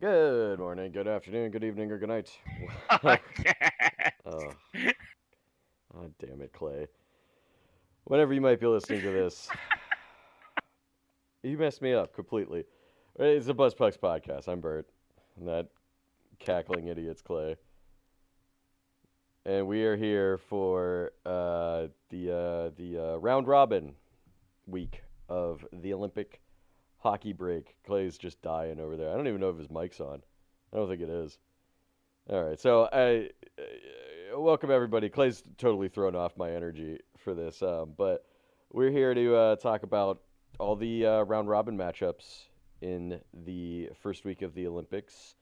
Good morning, good afternoon, good evening, or good night. Oh, oh, damn it, Clay. Whenever you might be listening to this, you messed me up completely. It's the Buzzpucks podcast. I'm Bert, and that cackling idiot's Clay, and we are here for the round robin week of the Olympic hockey break. Clay's just dying over there. I don't even know if his mic's on. I don't think it is. All right, so I welcome everybody. Clay's totally thrown off my energy for this, but we're here to talk about all the round robin matchups in the first week of the Olympics.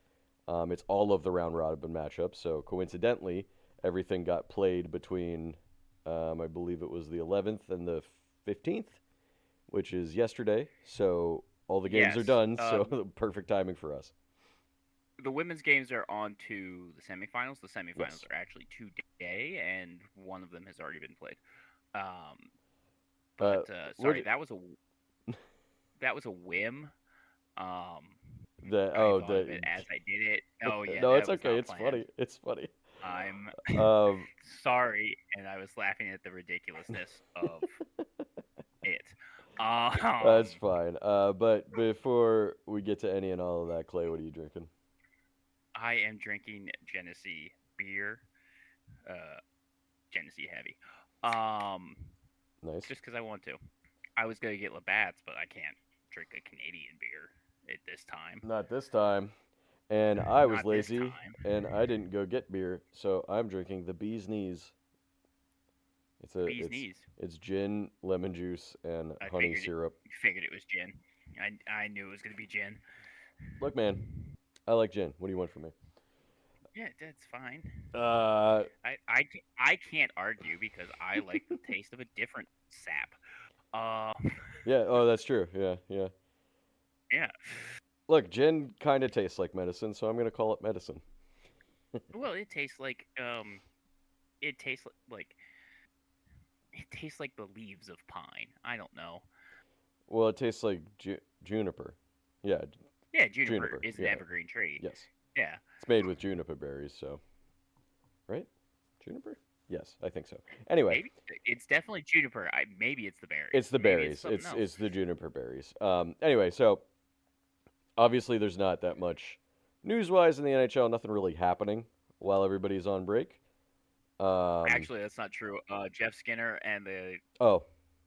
It's all of the round robin matchups, so coincidentally, everything got played between, I believe it was the 11th and the 15th, which is yesterday. So all the games are Yes. done, so perfect timing for us. The women's games are on to the semifinals. The semifinals Yes. are actually today, and one of them has already been played. Um, Uh, sorry, what that was a whim. Um, I oh thought of the it as I did it. Oh yeah, no, it's that was okay. not It's planned. funny. It's funny. I'm Um, sorry, and I was laughing at the ridiculousness of it. Um, that's fine. But before we get to any and all of that, Clay, what are you drinking? I am drinking Genesee beer, uh, Genesee heavy. Um, Nice. just because I want to. I was gonna get Labatt's, but I can't drink a Canadian beer at this time. Not this time. And I was Not this lazy, time. and I didn't go get beer, so I'm drinking the bee's knees. It's a Bee's knees. it's gin, lemon juice, and I honey figured it. syrup. Figured it was gin. I knew it was gonna be gin. Look, man, I like gin. What do you want from me? Yeah, that's fine. Uh, I can't argue because I like the taste of a different sap. yeah. Oh, that's true. Yeah, yeah. Yeah. Look, gin kind of tastes like medicine, so I'm gonna call it medicine. Well, it tastes like it tastes like the leaves of pine. I don't know. Well, it tastes like juniper. Yeah, Yeah, juniper juniper. is an Yeah, evergreen tree. yes. Yeah. It's made with juniper berries, so right? Juniper? Yes, I think so. Anyway, Maybe it's definitely juniper. Maybe it's the berries. it's the Maybe it's berries. something else. It's the juniper berries. Anyway, so obviously there's not that much news-wise in the NHL. Nothing really happening while everybody's on break. Um, Actually, that's not true. Jeff Skinner and the oh,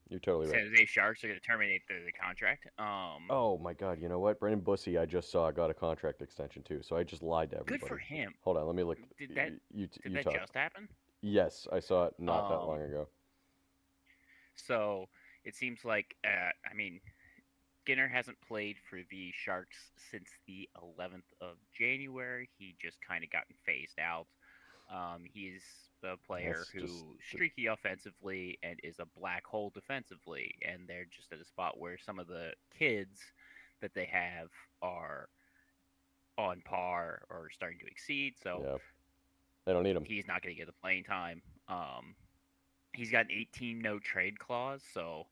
you're totally right. San Jose Sharks are going to terminate the contract. Oh my God, you know what? Brendan Bussey, I just saw got a contract extension too, so I just lied to Good for everybody. him. Hold on, let me look. Did that did You that talk. just happen? Yes, I saw it not that long Um, ago. so it seems like I mean Skinner hasn't played for the Sharks since the 11th of January. He just kind of gotten phased out. He's a player That's just who streaky offensively and is a black hole defensively, and they're just at a spot where some of the kids that they have are on par or starting to exceed. So yeah. They don't need him. he's not going to get the playing time. He's got an 18 no trade clause, so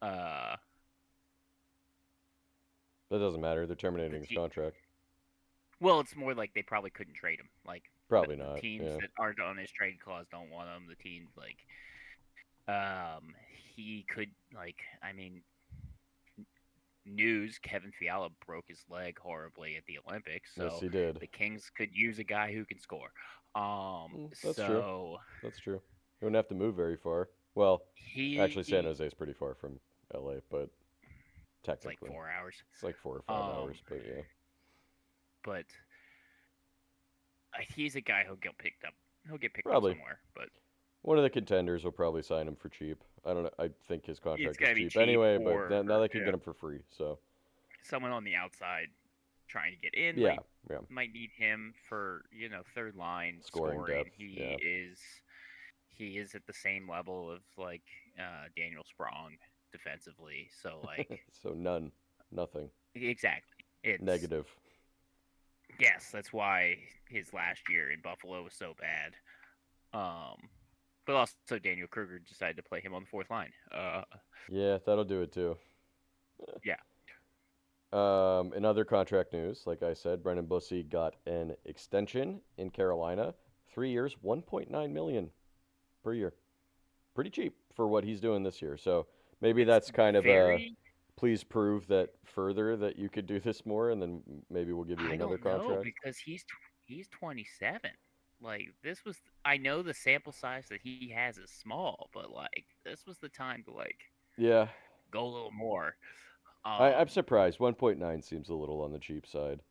uh, That doesn't matter. They're the terminating his te- contract. well, it's more like they probably couldn't trade him. Like Probably the not. teams Yeah. that aren't on his trade clause don't want him. The teams um he could I mean news Kevin Fiala broke his leg horribly at the Olympics, Yes, so he did. the Kings could use a guy who can score. That's true. So That's true. He wouldn't have to move very far. Well, actually, San he Jose is pretty far from LA, but it's like technically, 4 hours. it's like 4 or 5 hours. Um, But yeah, but he's a guy who'll get picked up. He'll get picked up probably somewhere, but one of the contenders will probably sign him for cheap. I don't know. I think his it's contract is gotta be cheap cheap anyway, but or now they can yeah, get him for free. So someone on the outside trying to get in yeah, might yeah, might need him for third line scoring scoring. depth. Yeah. He is at the same level of Daniel Sprong defensively. So So none, nothing, exactly, it's negative. yes, that's why his last year in Buffalo was so bad. Um, but also Daniel Kruger decided to play him on the fourth line. Yeah, that'll do it too. Yeah. In other contract news, like I said, Brendan Bussey got an extension in Carolina, 3 years, 1.9 million per year. Pretty cheap for what he's doing this year. So maybe It's that's kind of a very. please prove that further that you could do this more, and then maybe we'll give you I another don't know contract. because he's 27. Like this was. I know the sample size that he has is small, but like this was the time to like Yeah, go a little more. I'm Um. surprised. 1.9 seems a little on the cheap side.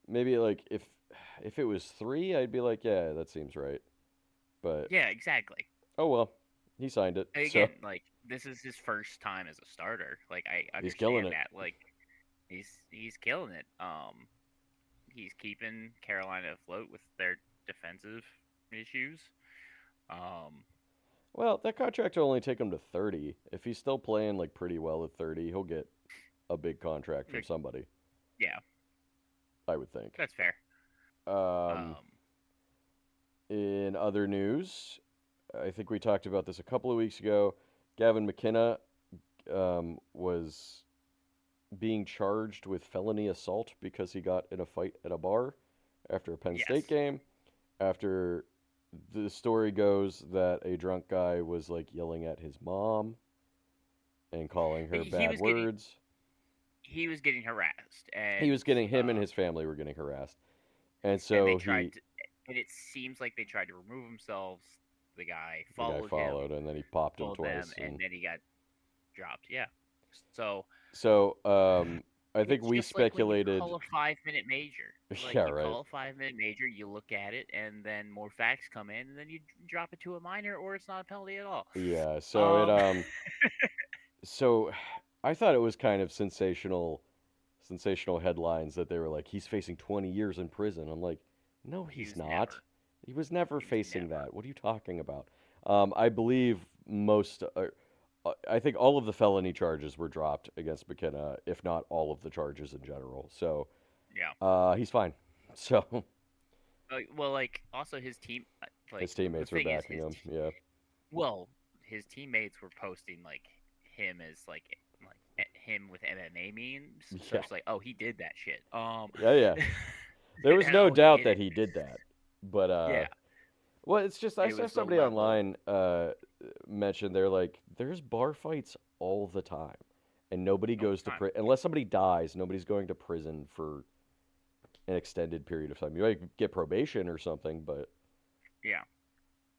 Maybe like if it was three, I'd be like, yeah, that seems right. But Yeah. Exactly. oh well, he signed it, so Again, like this is his first time as a starter. Like I he's killing understand it. that. Like he's killing it. He's keeping Carolina afloat with their defensive issues. Um, Well, that contract will only take him to 30. If he's still playing like pretty well at 30, he'll get a big contract from like, somebody, yeah, I would think. that's fair. Um, Um, in other news, I think we talked about this a couple of weeks ago. Gavin McKenna was being charged with felony assault because he got in a fight at a bar after a Penn State yes, game. After the story goes that a drunk guy was like yelling at his mom and calling her he bad was getting words. harassed, He was getting him and uh, his family were getting harassed, and and they so tried he to, and it seems like they tried to remove themselves. The guy the guy followed him, followed and then he popped him followed them, twice, and and then he got dropped. Yeah, so so I think it's we just like when you speculated. call a 5 minute major. Like Yeah, you right. call a 5 minute major, you look at it, and then more facts come in, and then you drop it to a minor, or it's not a penalty at all. Yeah, so it Um, so I thought it was kind of sensational headlines that they were like he's facing 20 years in prison. I'm like, no, he he's was not. never. He was never He was facing never. that. What are you talking about? I believe I think all of the felony charges were dropped against McKenna, if not all of the charges in general. So Yeah. he's fine. So Well, like also his team. Like his the teammates were thing is, backing him. Yeah, well, his teammates were posting like him as him with MMA memes. So yeah, it's like, oh, he did that shit. yeah, yeah. There was no oh, he doubt did that it. he did that. But Yeah, well, it's just I it saw was the somebody level. online mention they're like, there's bar fights all the time, and nobody All goes the to time. prison unless somebody dies. Nobody's going to prison for an extended period of time. You might get probation or something, but Yeah,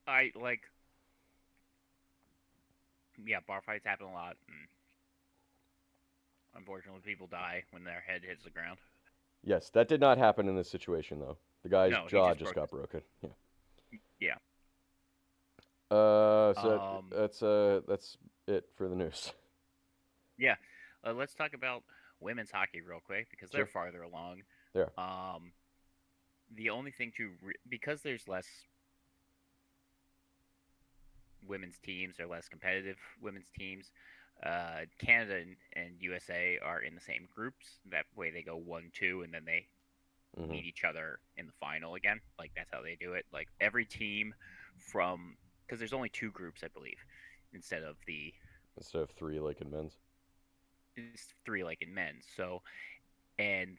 I like. Yeah, bar fights happen a lot, and unfortunately, people die when their head hits the ground. yes, that did not happen in this situation though. The guy's No, he jaw just just broke got his. broken. Yeah. Yeah. So Um. that's it for the news. Yeah. Let's talk about women's hockey real quick because they're Sure. farther along. There. Um. The only thing because there's less women's teams or less competitive women's teams. Canada and USA are in the same groups. That way they go 1-2 and then they Hmm. meet each other in the final again. Like that's how they do it. Like every team from because there's only two groups I believe instead of the Instead of three like in men's. three like in men's. So and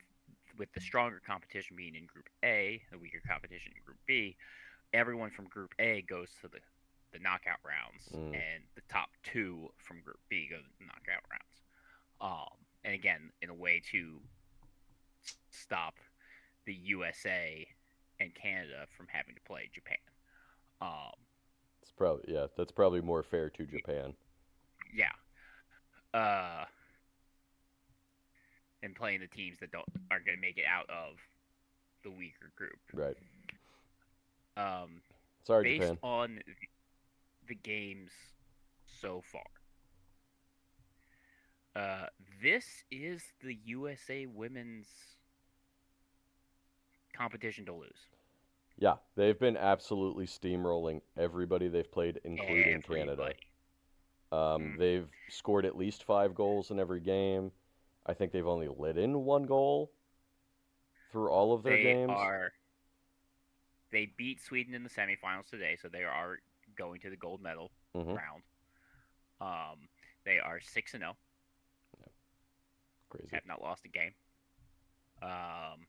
with the stronger competition being in Group A, the weaker competition in Group B, everyone from Group A goes to the knockout rounds, Mm. and the top two from Group B go to the knockout rounds. And again, in a way to stop the USA and Canada from having to play Japan. Um, It's probably yeah. That's probably more fair to Japan. yeah, uh, and playing the teams that don't aren't going to make it out of the weaker group. Right. Um, Sorry, based Japan. on the games so far, uh, this is the USA women's competition to lose. Yeah, they've been absolutely steamrolling everybody they've played, including Canada. Everybody. Mm. They've scored at least 5 goals in every game. I think they've only let in 1 goal through all of their They games. are they beat Sweden in the semifinals today, so they are going to the gold medal Hmm. round. Um, they are 6-0. Crazy. have not lost a game. Um,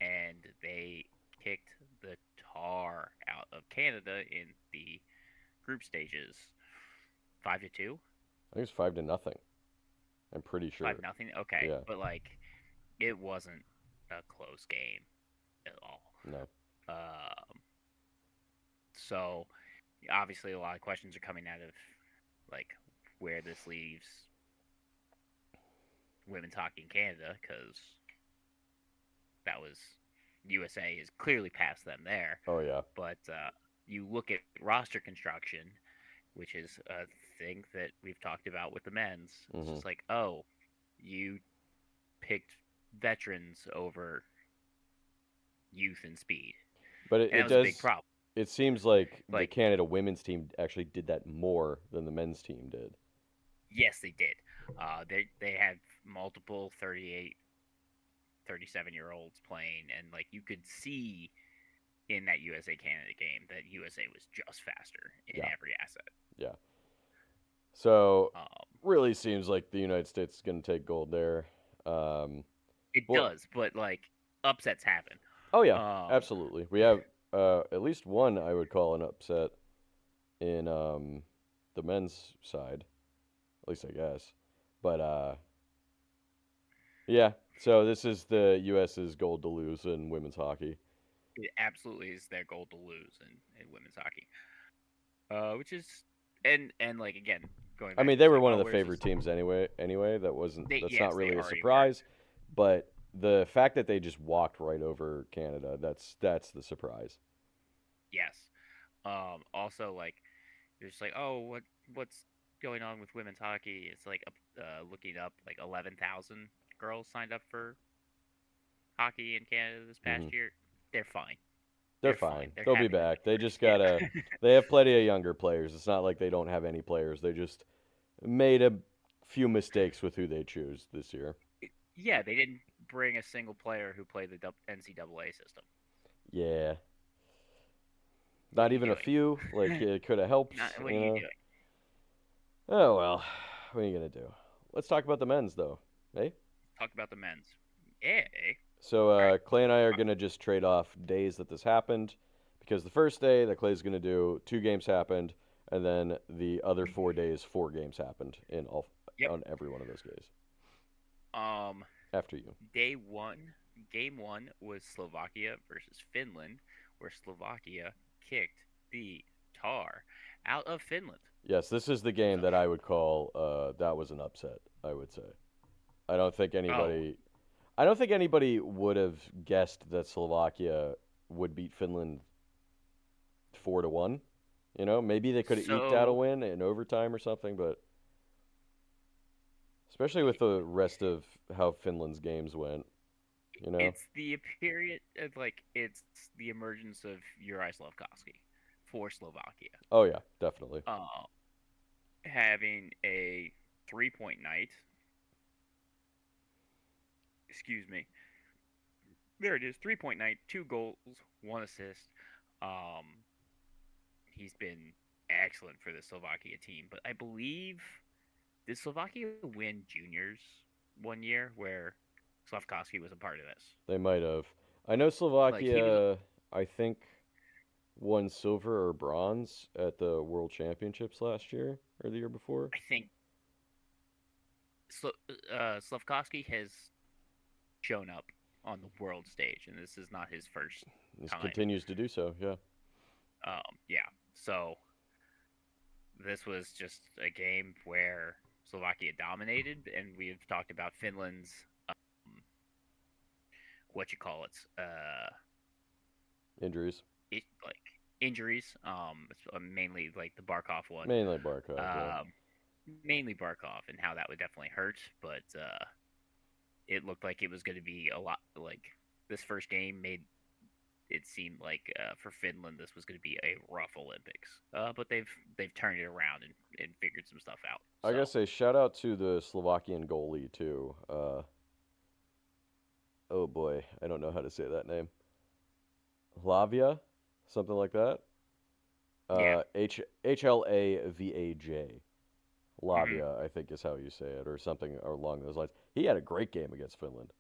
and they kicked the tar out of Canada in the group stages, 5-2, I think it's 5-0. I'm pretty 5 sure. nothing. Okay, Yeah. but like it wasn't a close game at all. No. Um, so obviously a lot of questions are coming out of like where this leaves women's hockey in Canada because that was USA is clearly past them there. Oh yeah. But you look at roster construction, which is a thing that we've talked about with the men's. It's Hmm. just like, oh, you picked veterans over youth and speed, But and that it was a big does. problem. It seems like the Like, Canada women's team actually did that more than the men's team did. yes, they did. They had multiple 38, 37-year olds playing, and like you could see in that USA Canada game that USA was just faster in Yeah. every asset. Yeah. So Um, really seems like the United States is going to take gold there. Um, it well, does, but like upsets happen. oh yeah, Um, absolutely. We have at least one I would call an upset in the men's side, at least I guess. But yeah. So this is the U.S.'s gold to lose in women's hockey. it absolutely is their goal to lose in women's hockey. Which is and like again going I back mean, to they it's were like one of oh the where's favorite this teams anyway. Anyway, that's not yes they really a already were surprise. But the fact that they just walked right over Canada, that's the surprise. yes. Also like you're just like oh what's going on with women's hockey? It's like looking up like 11,000 girls signed up for hockey in Canada this Hmm. past year. They're fine. They're They're fine. fine. They're They'll be having the back. They numbers. just Yeah. gotta. They have plenty of younger players. It's not like they don't have any players. They just made a few mistakes with who they choose this year. Yeah, they didn't bring a single player who played the NCAA system. Yeah, What not are you even a doing? few. Like it could have helped. Not what are You you know. doing? Oh well. What are you gonna do? Let's talk about the men's though. Hey. Talk about the men's. Yeah. Eh? So All right. Clay and I are gonna just trade off days that this happened, because the first day that Clay's gonna do 2 games happened, and then the other 4 days 4 games happened in all Yep. on every one of those days. Um, After you. day one, game one was Slovakia versus Finland, where Slovakia kicked the tar out of Finland. Yes, this is the game So, that I would call that was an upset. I would say. I don't think oh, anybody. I don't think anybody would have guessed that Slovakia would beat Finland 4-1. You know, maybe they could have eked out a so win in overtime or something, but especially with the rest of how Finland's games went. You know. it's the period of like it's the emergence of Juraj Slavkovsky for Slovakia. Oh yeah, definitely. Uh, having a 3-point night. Excuse me. There it is. 3-point night, 2 goals, 1 assist. Um, he's been excellent for the Slovakia team. But I believe did Slovakia win juniors one year where Slavkovsky was a part of this? They might have. I know Like he was, Slovakia. I think won silver or bronze at the World Championships last year or the year before. I think, Slavkovsky has shown up on the world stage, and this is not his first This time. continues to do so. Yeah. Yeah, so this was just a game where Slovakia dominated, and we've talked about Finland's what you call it, Injuries. like injuries. Mainly like the Barkov one. Mainly Barkov. Yeah. Um, mainly Barkov, and how that would definitely hurt, but it looked like it was going to be a lot. Like this first game made it seem like for Finland this was going to be a rough Olympics. But they've turned it around and figured some stuff out. I So gotta say, shout out to the Slovakian goalie too. Oh boy, I don't know how to say that name. Lavia, something like that. yeah. Hlavaj. Hmm. Lavia, I think is how you say it, or something along those lines. He had a great game against Finland,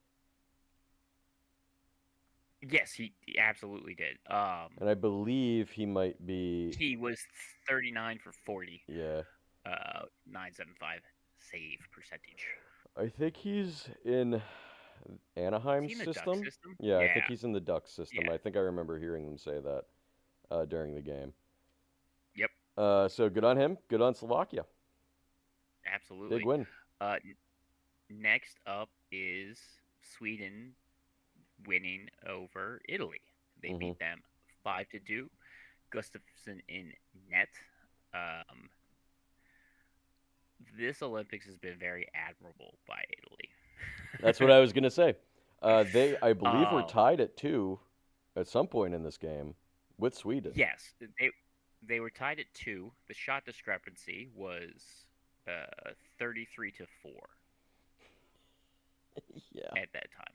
Yes, he absolutely did. and I believe he might be. He was 39 for 40, Yeah, 975 save percentage. I think he's in Is he Anaheim's in the Duck system. system? Yeah, I think Yeah, he's in the Ducks system. yeah, I think I remember hearing them say that during the game. yep, So good on him. Good on Slovakia. Big absolutely. win. Next up is Sweden winning over Italy. They Hmm. beat them 5-2. Gustafsson in net. Um, this Olympics has been very admirable by That's what Italy. I was gonna say. They, I believe, were um, tied at 2 at some point in this game with Sweden. yes, they were tied at 2. The shot discrepancy was 33-4 Yeah. at that time.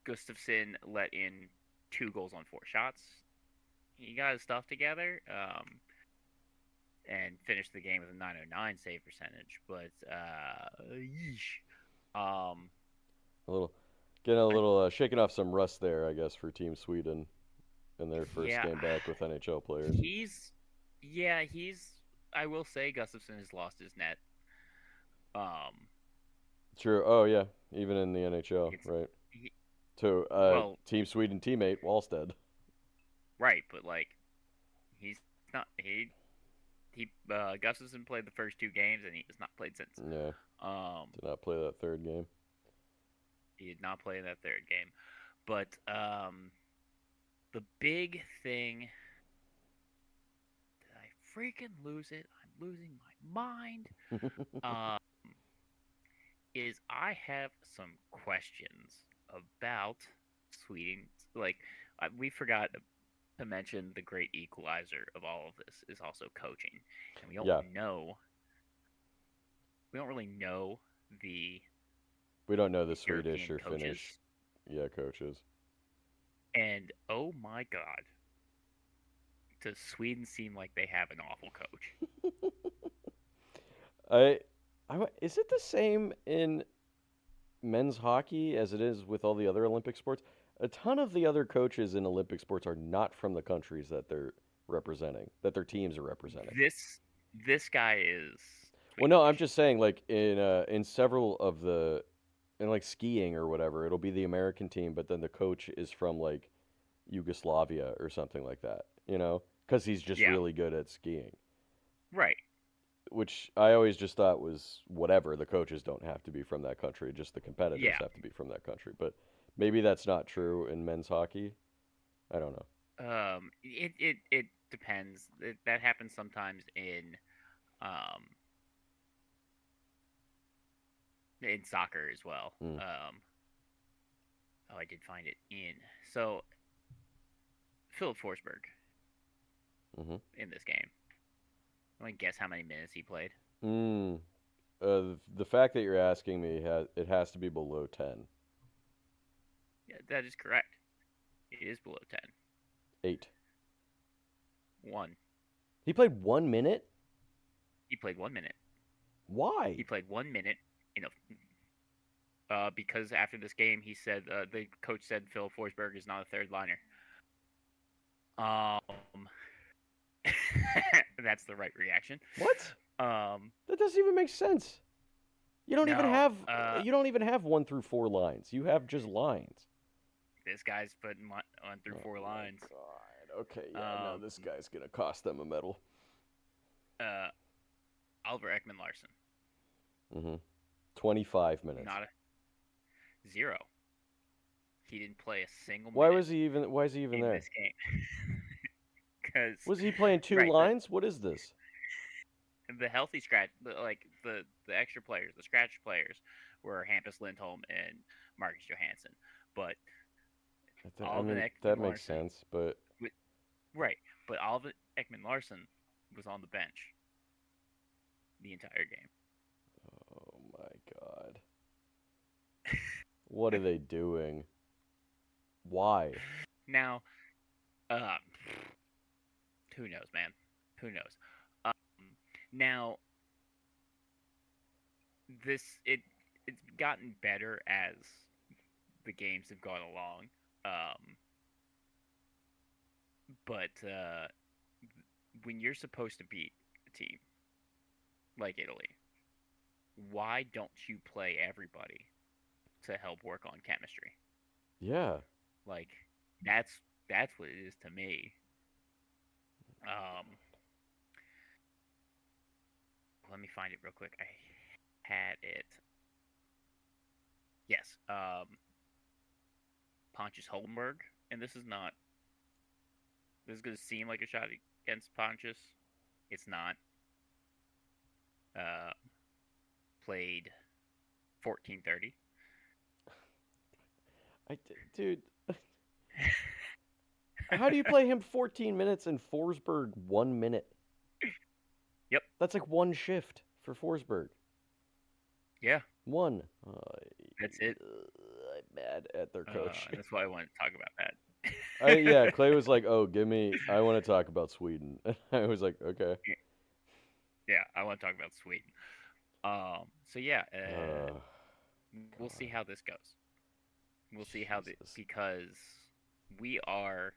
Gustafsson let in 2 goals on 4 shots. He got his stuff together and finished the game with a 909 save percentage. But yeesh. Um, A little, getting a I, little shaking off some rust there, I guess, for Team Sweden in their first yeah, game back with NHL players. he's he's. I will say Gustafsson has lost his net. Um, True. Oh yeah, even in the NHL, it's right? he, To well, Team Sweden teammate Wallstead. right, but like he's not he Gustafsson played the first 2 games and he has not played since. Yeah, Um, did not play that third game. he did not play in that third game. But the big thing, did I freaking lose it? I'm losing my mind. Um, is I have some questions about Sweden. Like we forgot to mention the great equalizer of all of this is also coaching, and Yeah, we don't really know the we don't know the Swedish European or coaches. Finnish, yeah, coaches. And oh my god, does Sweden seem like they have an awful coach? I, is it the same in men's hockey as it is with all the other Olympic sports? A ton of the other coaches in Olympic sports are not from the countries that they're representing, that their teams are representing. This this guy is Well, no, I'm Swedish. just saying, like in several of the in like skiing or whatever, it'll be the American team, but then the coach is from like Yugoslavia or something like that, because he's just Yeah, really good at skiing. right. Which I always just thought was whatever. The coaches don't have to be from that country, just the competitors Yeah. have to be from that country. But maybe that's not true in men's hockey. I don't know. It depends. That happens sometimes um in soccer as well. Mm, Oh, I did find it in. So Philip Forsberg mm-hmm. in this game. Want to guess how many minutes he played? Mm. The fact that you're asking me it has to be below 10. Yeah, that is correct. It is below 10. 8. 1. He played 1 minute. He played 1 minute. He Why? played 1 minute in a because after this game he said the coach said Phil Forsberg is not a third liner. Um, that's the right reaction. What? Um, That doesn't even make sense. You don't even no, have 1 through 4 lines. You have just lines. this guy's putting 1 through 4 Oh my lines. god. Okay, yeah, no, Um, this guy's gonna cost them a medal. uh, Oliver Ekman Larson, Mm-hmm. 25 minutes. not a 0. He didn't play a single Why minute was he even? Why is he even in there? this game because Was he playing two right lines? What is this? the healthy scratch, the extra players, the scratch players were Hampus Lindholm and Marcus Johansson, but I Alvin mean, that Ekman makes Larson, sense, but right, but Alvin Ekman Larson was on the bench the entire game. oh my god, what are they doing? Why? Now, uh, who knows, man? Who knows? Um, now, it's gotten better as the games have gone along. Um, but when you're supposed to beat a team like Italy, why don't you play everybody to help work on chemistry? Yeah. Like that's that's what it is to me. Um, Let me find it real quick. I had it. Yes. Pontius Holmberg, and this is not. This is going to seem like a shot against Pontius. It's not. Uh, Played 14:30. Dude, how do you play him 14 minutes and Forsberg 1 minute? Yep. That's like one shift for Forsberg. Yeah. One. That's it. I'm mad at their coach. That's why I wanted to talk about that. Yeah, Clay was like, "Oh, give me. I want to talk about Sweden." I was like, "Okay." Yeah, I want to talk about Sweden. So yeah, we'll see God, how this goes. We'll see how Jesus. because we are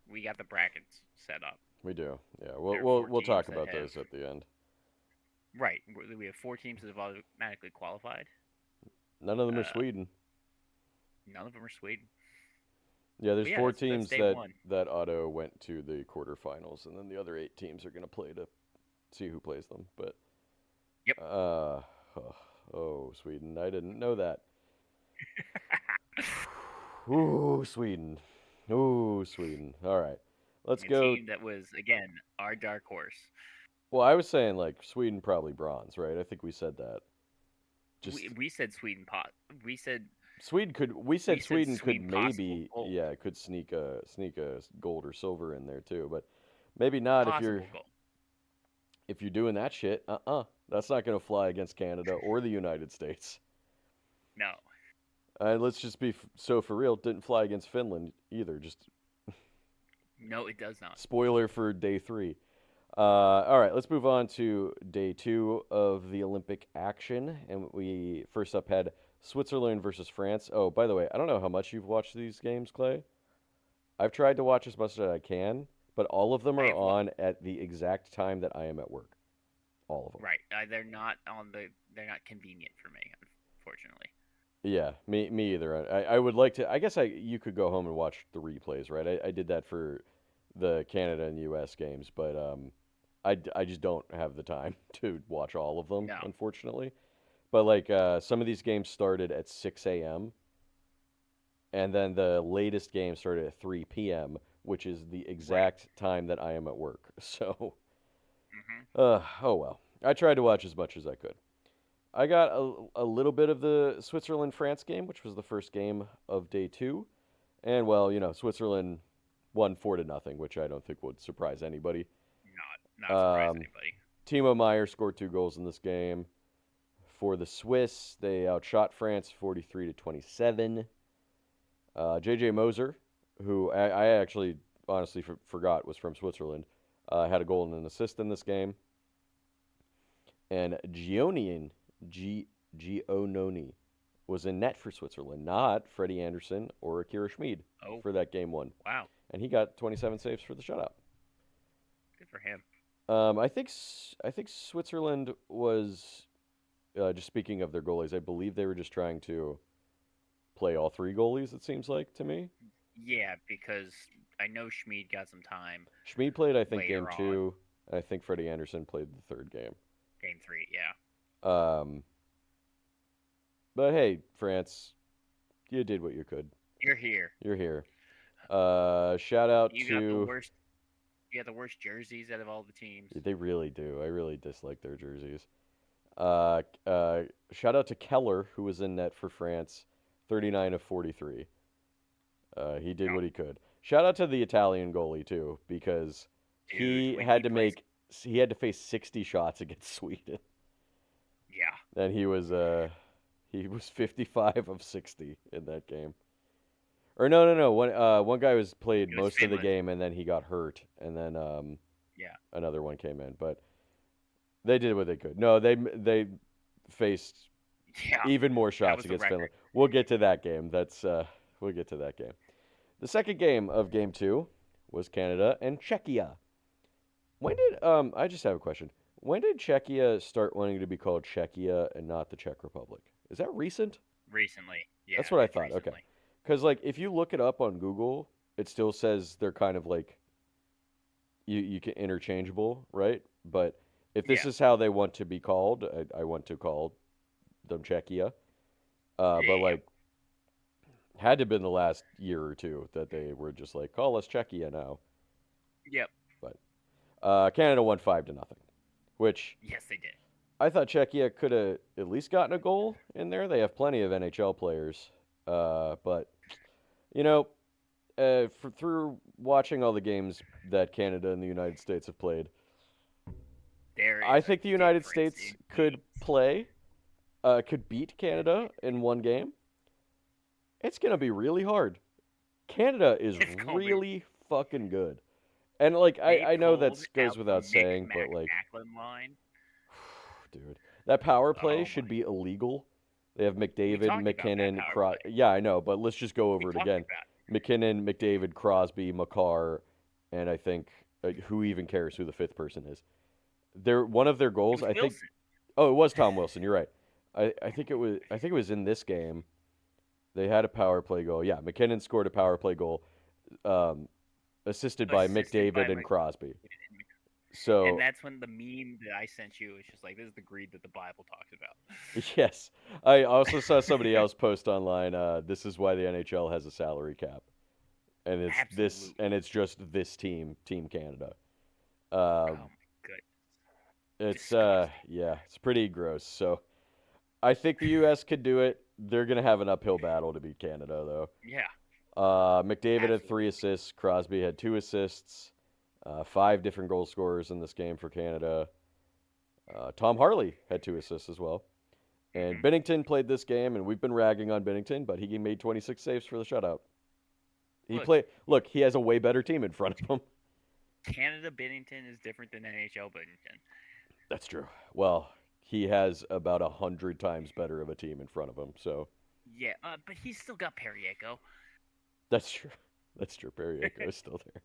we got the brackets set up. We do. Yeah, we'll There are we'll four we'll teams talk that about have those at the end. right. We have four teams that have automatically qualified. None of them are Uh, Sweden. None of them are Sweden. Yeah, there's But yeah, four that's teams day that one. auto went to the quarterfinals, and then the other 8 teams are going to play to see who plays them. But Yep. uh, oh, Sweden, I didn't know that. Ooh, Sweden. Ooh, Sweden. All right, let's A go. team that was again our dark horse. Well, I was saying like Sweden probably bronze, right? I think we said that. We Just we said Sweden pot. We said Sweden could. We we said said Sweden could Sweden possible maybe, gold. yeah, could sneak a gold or silver in there too, but maybe not Possible gold. if you're doing that shit. That's not gonna fly against Canada or the United States. No. Let's just be so for real. Didn't fly against Finland either. Just No, it does not. spoiler for day three. All right, let's move on to day two of the Olympic action. And we first up had Switzerland versus France. Oh, by the way, I don't know how much you've watched these games, Clay. I've tried to watch as much as I can, but all of them I are have on at the exact time that I am at work. All of them. right. They're not on the. They're not convenient for me, unfortunately. Yeah, me either. I would like to. I guess you could go home and watch the replays, right? I did that for the Canada and U.S. games, but I just don't have the time to watch all of them, No. unfortunately. But like some of these games started at 6 a.m. and then the latest game started at 3 p.m., which is the Right. exact time that I am at work. So, Hmm. oh well. I tried to watch as much as I could. I got a little bit of the Switzerland France game, which was the first game of day two. And well, Switzerland won 4-0, which I don't think would surprise anybody. Not surprise Um, anybody. Timo Meyer scored 2 goals in this game. For the Swiss, they outshot France 43-27. JJ Moser, who I actually honestly forgot was from Switzerland, had a goal and an assist in this game. And Giononi was in net for Switzerland, not Freddie Anderson or Akira Schmid Oh, for that game one. wow. And he got 27 saves for the shutout. Good for him. I think Switzerland was just speaking of their goalies. I believe they were just trying to play all three goalies. It seems like to me. Yeah, because I know Schmid got some time Schmid played, I think, game later on. two. And I think Freddie Anderson played the third game. Game three, yeah. Um, but hey, France, you did what you could. You're here. You're here. Shout out You got the to. worst. You got the worst jerseys out of all the teams. They really do. I really dislike their jerseys. Shout out to Keller, who was in net for France, 39 of 43. He did No, what he could. Shout out to the Italian goalie too, because dude, he when had he to plays, make he had to face 60 shots against Sweden, yeah, and he was 55 of 60 in that game. Or no. One guy was played it was most of the Finland. game, and then he got hurt, and then Yeah, another one came in, but they did what they could. No, they faced Yeah, even more that shots was the against Finland. record. We'll get to that game. We'll get to that game. The second game of game 2 was Canada and Czechia. When did I just have a question. When did Czechia start wanting to be called Czechia and not the Czech Republic? Is that recent? Recently. That's Yeah, what I it's thought. Okay. recently. Cuz like if you look it up on Google, it still says they're kind of like you can interchangeable, right? But if this Yeah. is how they want to be called, I want to call them Czechia. But Yeah. like had to have been the last year or two that they were just like call us Czechia now. Yep. But Canada won 5-0, which Yes, they did. I thought Czechia could have at least gotten a goal in there. They have plenty of NHL players, but you know, through watching all the games that Canada and the United States have played, There I is a think the United difference States in could games. could beat Canada in one game. It's gonna be really hard. Canada is It's gonna be. really fucking good, and like They I know that pulled goes out the without Mick saying, but like Macklin line. dude. That power play Oh should my! be illegal. They have We McDavid, talked about that McKinnon, power Cros. play. Yeah, I know, but let's just go We over it talked again. about McKinnon, McDavid, Crosby, McCarr, and I think who even cares who the fifth person is? One of their it. It goals. was I think. Wilson. Oh, it was Tom Wilson. You're right. I think it was. I think it was in this game. They had a power play goal. Yeah, McKinnon scored a power play goal, um, assisted by Assisted by McDavid and Crosby. So and that's when the meme that I sent you was just like, "This is the greed that the Bible talks about." yes, I also saw somebody else post online. This is why the NHL has a salary cap, and Absolutely. it's just this team, Team Canada. Oh Um, my goodness, it's disgusting. yeah, it's pretty gross. So I think the U.S. could do it. They're gonna have an uphill battle to beat Canada, though. Yeah, McDavid had 3 absolutely. assists. Crosby had 2 assists. 5 different goal scorers in this game for Canada. Tom Harley had 2 assists as well. And Hmm. Bennington played this game, and we've been ragging on Bennington, but he made 26 saves for the shutout. He Look, play. Look, he has a way better team in front of him. Canada Bennington is different than NHL Bennington. That's true. Well, he has about 100 times better of a team in front of him, so Yeah, but he's still got Periaco. that's true. That's true. Periaco is still there.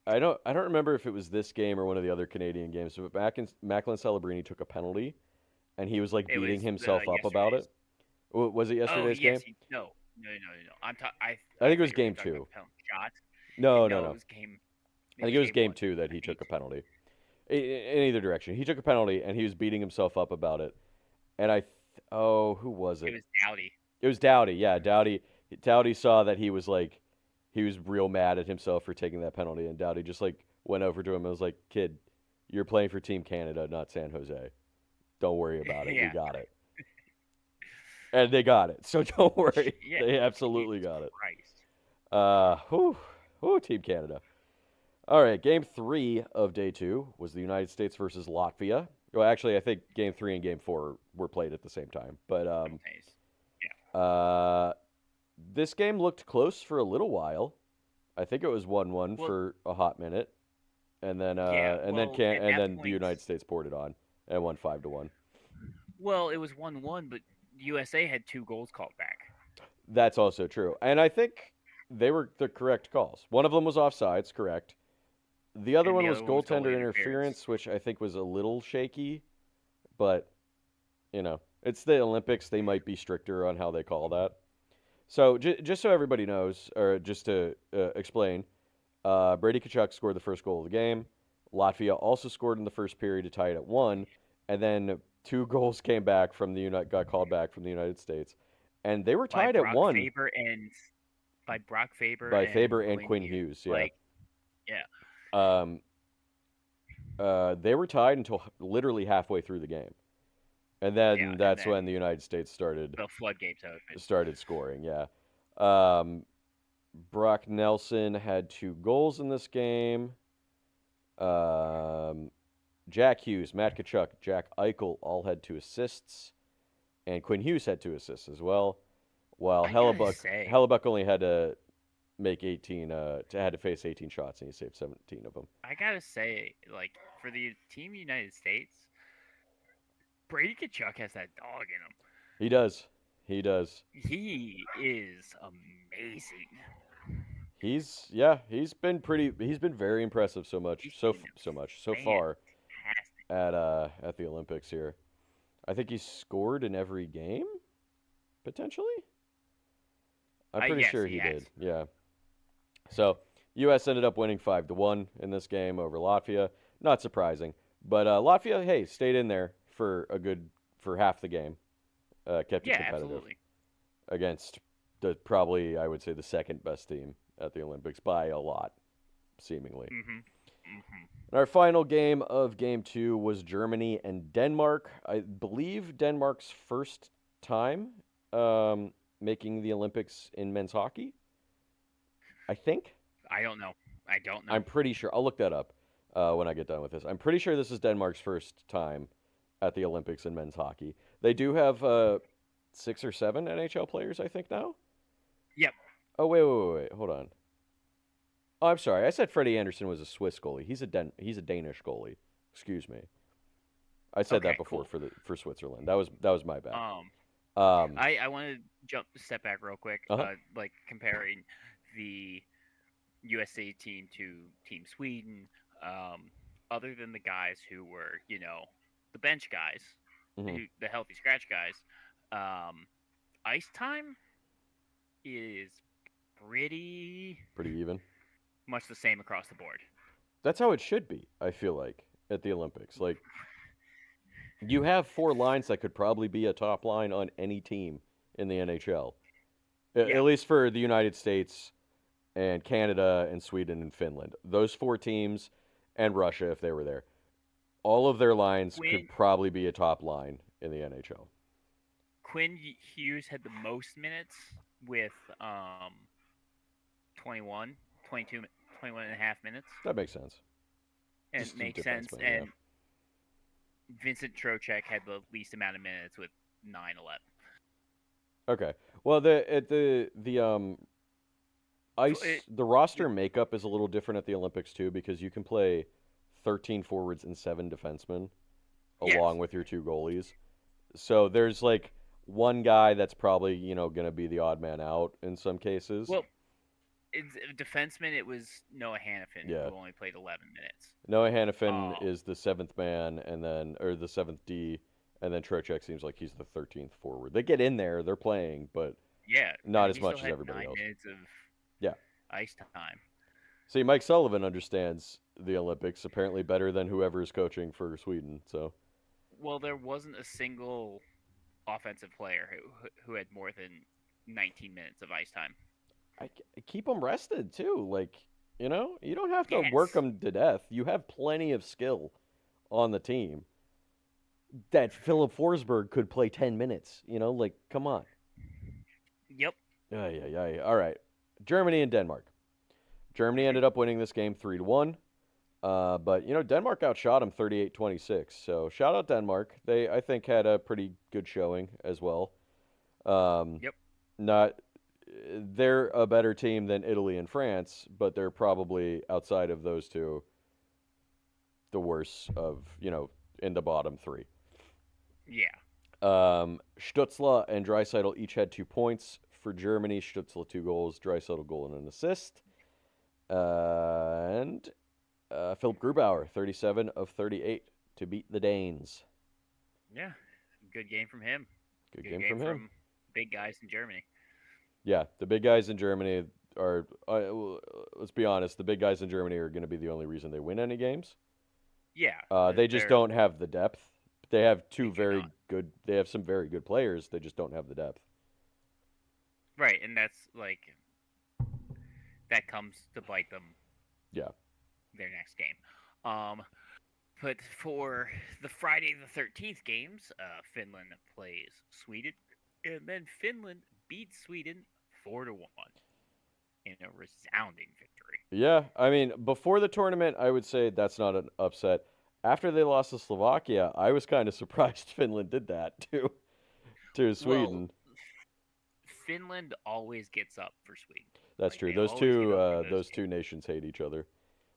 I don't remember if it was this game or one of the other Canadian games, but Macklin Celebrini took a penalty, and he was like It beating was himself up about it. yesterday's. Was it Oh yesterday's game? yes, no. I I think it thought was you were game going to talk about two. the penalty shot. No, no, No, no. I It think was it was game game one. two that I he took think. a penalty. In either direction, he took a penalty and he was beating himself up about it. And oh, who was It it? was Dowdy. It was Dowdy. Yeah, Dowdy. Dowdy saw that he was real mad at himself for taking that penalty, and Dowdy just like went over to him and was like, "Kid, you're playing for Team Canada, not San Jose. Don't worry about it. We Yeah. got it." And they got it. So don't worry. Yeah. They absolutely Jesus got it. Christ. Whew, whew, Team Canada. All right, game 3 of day 2 was the United States versus Latvia. Well, actually, I think game 3 and game 4 were played at the same time. But Simultaneous. Yeah. uh, this game looked close for a little while. I think it was 1-1 Well, for a hot minute, yeah. Well, at and that then the point, United States poured it on and won 5-1. well, it was 1-1, but USA had 2 goals called back. That's also true, and I think they were the correct calls. One of them was offsides, correct. The other And one the was other one was goaltender goalie interference. interference, which I think was a little shaky, but it's the Olympics. They might be stricter on how they call that. So just so everybody knows, or just to explain, Brady Kachuk scored the first goal of the game. Latvia also scored in the first period to tie it at 1, and then 2 goals came back from got called back from the United States, and they were by tied at Brock 1 Faber and by Brock Faber by Faber and and Quinn Quinn Hughes. Hughes. Yeah, Like, yeah, um, they were tied until literally halfway through the game, and yeah, then and that's when then the United States the floodgates opened. started scoring. Yeah. Um, Brock Nelson had 2 goals in this game. Um, Jack Hughes, Matt Kachuk, Jack Eichel all had 2 assists, and Quinn Hughes had 2 assists as well. While I gotta say, Hellebuck only had to make 18, had to face 18 shots, and he saved 17 of them. like for the team United States, Brady Kachuk has that dog in him. He does. He does. He is amazing. He's been very impressive He's been so far fantastic. at the Olympics here. I think he's scored in every game potentially. I'm pretty Yes, sure he he has. did. Yeah. So U.S. ended up winning 5-1 in this game over Latvia. Not surprising, but Latvia, hey, stayed in there for half the game, kept it Yeah, competitive absolutely. against the probably I would say the second best team at the Olympics by a lot, seemingly. Mhm. Mhm. And our final game of game two was Germany and Denmark. I believe Denmark's first time um, making the Olympics in men's hockey. I think. I don't know. I don't know. I'm pretty sure. I'll look that up when I get done with this. I'm pretty sure this is Denmark's first time at the Olympics in men's hockey. They do have 6 or 7 NHL players, I think, now. Yep. Oh, wait. Hold on. Oh, I'm sorry. I said Freddie Anderson was a Swiss goalie. He's a Danish goalie. Excuse me. I said that Okay. before Cool. for Switzerland. That was my bad. Um, Um, I want to step back real quick. uh-huh. Like comparing the USA team to Team Sweden. Um, other than the guys who were, the bench guys, Hmm. the healthy scratch guys, um, ice time is pretty Pretty even. much the same across the board. That's how it should be, I feel like, at the Olympics. Like, you have 4 lines that could probably be a top line on any team in the NHL. Yeah, At least for the United States and Canada and Sweden and Finland. Those 4 teams and Russia if they were there. All of their lines could Quinn probably be a top line in the NHL. Quinn Hughes had the most minutes with 21, 22, 21 and a half minutes, That makes sense. and it Just a makes sense. defenseman, yeah. And Vincent Trocek had the least amount of minutes with 9-11. Okay. Well, the roster makeup is a little different at the Olympics too because you can play 13 forwards and 7 defensemen Yes. along with your 2 goalies. So there's like one guy that's probably, going to be the odd man out in some cases. Well, it's defenseman. It was Noah Hannafin Yeah. who only played 11 minutes. Noah Hannafin Um, is the 7th man or the 7th D, and then Trocheck seems like he's the 13th forward. They get in there, they're playing, but yeah, not as he still much as had everybody 9 else. minutes of Yeah. ice time. See, Mike Sullivan understands the Olympics apparently better than whoever is coaching for Sweden. So, Well, there wasn't a single offensive player who had more than 19 minutes of ice time. I keep them rested too. Like, you don't have to work Yes. them to death. You have plenty of skill on the team. That Philip Forsberg could play 10 minutes. Like, come on. Yep. Yeah. All right. Germany and Denmark. Germany Hmm. ended up winning this game 3-1. But Denmark outshot them 38-26. So shout out Denmark. They I think had a pretty good showing as well. Um, Yep. not they're a better team than Italy and France, but they're probably outside of those two the worst of in the bottom 3. Yeah. Stutzla and Draisaitl each had 2 points for Germany. Stutzla 2 goals, Draisaitl goal and an assist. And Philip Grubauer, 37 of 38 to beat the Danes. Yeah. Good game from him. Good Good game game from him. from big guys in Germany. Yeah, the big guys in Germany are, let's be honest, the big guys in Germany are going to be the only reason they win any games. Yeah. They just don't have the depth. They have They do not. they have some very good players. They just don't have the depth. Right, and that's like that comes to bite them Yeah. their next game. But for the Friday the 13th games, Finland plays Sweden, and then Finland beats Sweden 4-1 in a resounding victory. Yeah, I mean, before the tournament, I would say that's not an upset. After they lost to Slovakia, I was kind of surprised Finland did that to Well, Sweden. Finland always gets up for Sweden. That's Like true. they always get up for those Those two games. nations hate each other.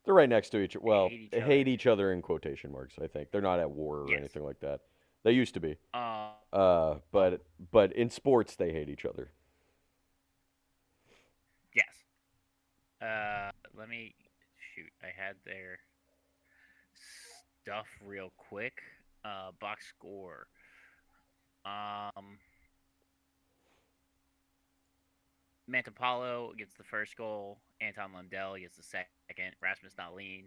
They're right next to each. They Well, hate each they other. hate each other in quotation marks. I think they're not at war or Yes. anything like that. They used to be. Um, Uh, oh, but but in sports they hate each other. yes. Let me shoot. I had their stuff real quick. Box score. Um, Mantapalo gets the first goal. Anton Lundell gets the second. Rasmus Dahlin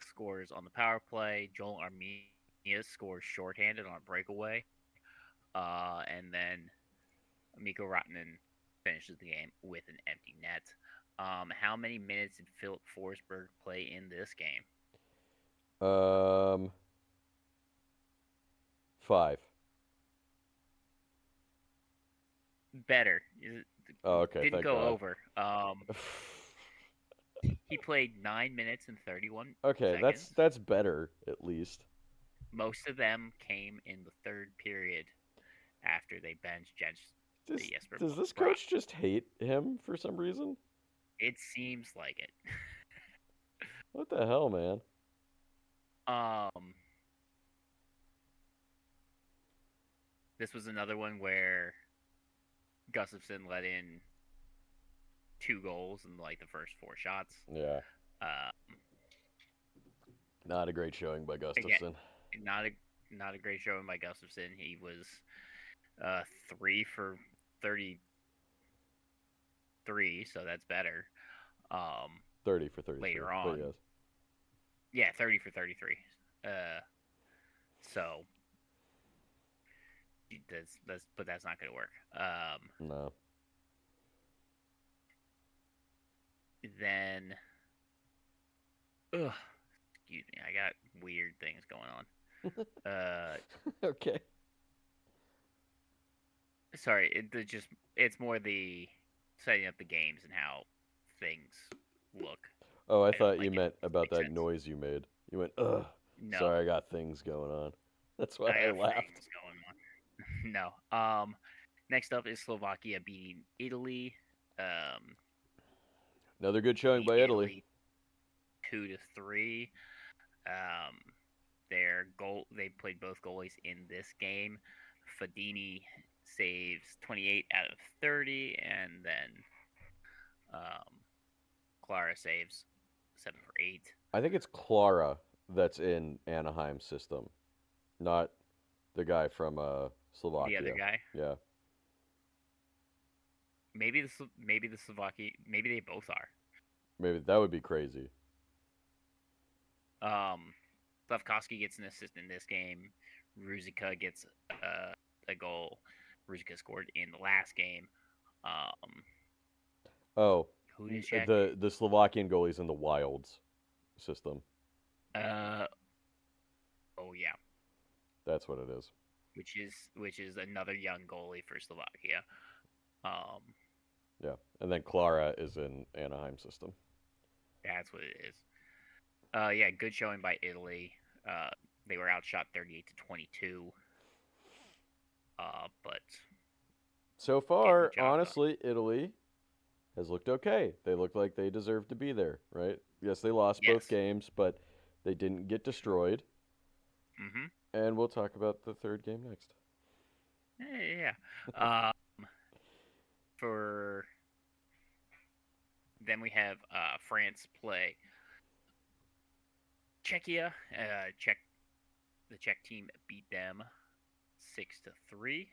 scores on the power play. Joel Armia scores shorthanded on a breakaway. And then Mikko Rantanen finishes the game with an empty net. How many minutes did Philip Forsberg play in this game? Um, 5. Better. Oh, okay. Didn't Thank go God. over. He played 9 minutes and 31 Okay, that's seconds. that's better at least. Most of them came in the third period after they benched Jesper Does this Bratt. coach just hate him for some reason? It seems like it. What the hell, man? Um, this was another one where Gustafson let in 2 goals in like the first 4 shots. Yeah, Uh, not a great showing by again, Gustafson. not a not a great showing by Gustafson. He was 3 for 33, so that's better. 30 for 33, Later but on, yes. yeah, 30 for 33. Uh, so that's not going to work. No. Then, ugh, excuse me, I got weird things going on. Okay. Sorry, it's more the setting up the games and how things look. Oh, I I don't thought you like it. meant about Makes that sense. noise you made. You went, ugh. No, Sorry, I got things going on. That's why I I got laughed. things going on. No. Next up is Slovakia beating Italy. Um, Another good they showing beat by Italy. Italy 2-3. Um, they played both goalies in this game. Fadini saves 28 out of 30, and then um, Clara saves 7 for 8. I think it's Clara that's in Anaheim's system, not the guy from The other Slovakia. guy, Yeah, maybe the Slovakia, maybe they both are. maybe that would be crazy. Um, Slavkovsky gets an assist in this game. Ruzika gets a goal. Ruzika scored in the last game. Um, Oh, who did check? the Slovakian goalie's in the Wilds system. Uh, oh yeah, That's what it is. which is another young goalie for Slovakia. Um, Yeah, and then Clara is in Anaheim system. that's what it is. Yeah, good showing by Italy. Uh, they were outshot 38-22. But So getting the far, job done. honestly, Italy has looked okay. They look like they deserve to be there, right? Yes, they lost both Yes. games, but they didn't get destroyed. Mm-hmm. And we'll talk about the third game next. Yeah. Uh, for then we have France play Czechia. The Czech team beat them 6-3.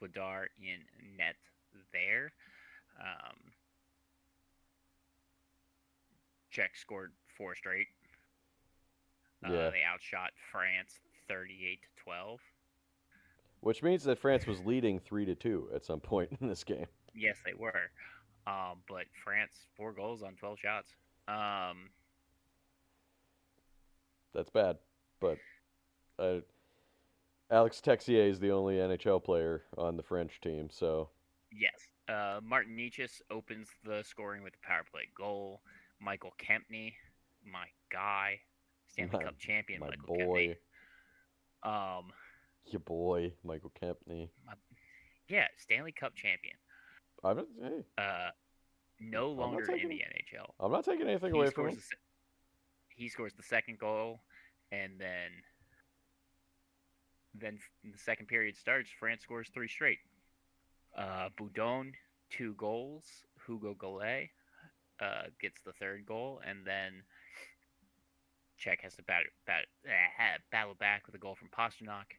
Vladar in net there. Um, Czech scored 4 straight. Yeah, They outshot France 38-12. which means that France was leading 3-2 at some point in this game. Yes, they were. But France 4 goals on 12 shots. Um, That's bad, but uh, Alex Texier is the only NHL player on the French team, so yes. Martin Nietzsche opens the scoring with a power play goal. Michael Kempney, my guy, Stanley my Cup champion my Michael Kempney. boy, Um, your boy Michael Kempney. my, yeah, Stanley Cup champion. I'm not, hey, Uh, no I'm not longer in taking the NHL. I'm not taking anything He away from scores him. the he scores the second goal, and then Then the second period starts. France scores three straight. Boudon, two goals. Hugo Gollet gets the third goal, and then Czech has to battle back with a goal from Pasternak,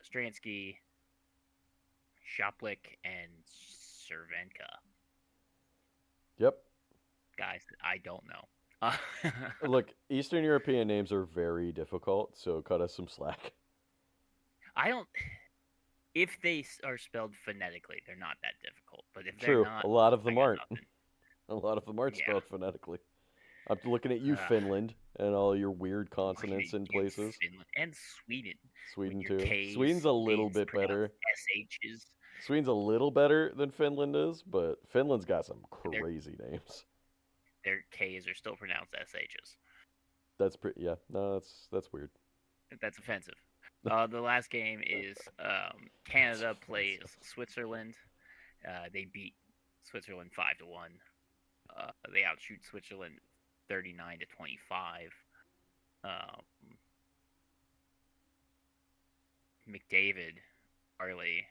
Stransky, Shoplik, and Cervenka. Yep. Guys that I don't know. Uh, Look, Eastern European names are very difficult, so cut us some slack. I don't. If they are spelled phonetically, they're not that difficult. But if they're True, a not, lot of I them got aren't. nothing. A lot of them aren't Yeah. spelled phonetically. I'm looking at you, Uh, Finland, and all your weird looking consonants in at you, places. Finland and Sweden, with Sweden your too. K's Sweden's a little being bit pronounced better. SH's. Sweden's a little better than Finland is, but Finland's got some Their crazy names. their K's are still pronounced SH's. That's pretty. Yeah, no, that's weird. That's offensive. The last game is That's Canada plays offensive. Switzerland. They beat Switzerland 5-1. They outshoot Switzerland 39-25. Um, McDavid, Harley,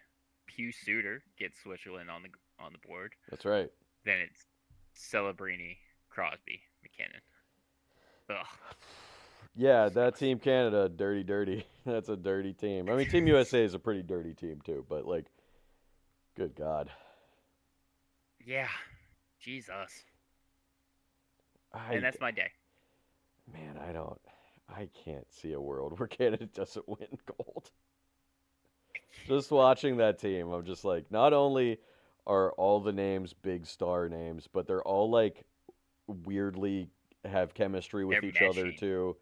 Pew Suter gets Switzerland on the board. That's right. Then it's Celebrini, Crosby, McKinnon. Ugh, Yeah, that disgusting. Team Canada, dirty, dirty. That's a dirty team. I mean, Team USA is a pretty dirty team too, but like, good God, Yeah, Jesus. And I that's my day. man, I can't see a world where Canada doesn't win gold. Just watching that team, I'm just like, not only are all the names big star names, but they're all like weirdly have chemistry They're with each other meshing. too.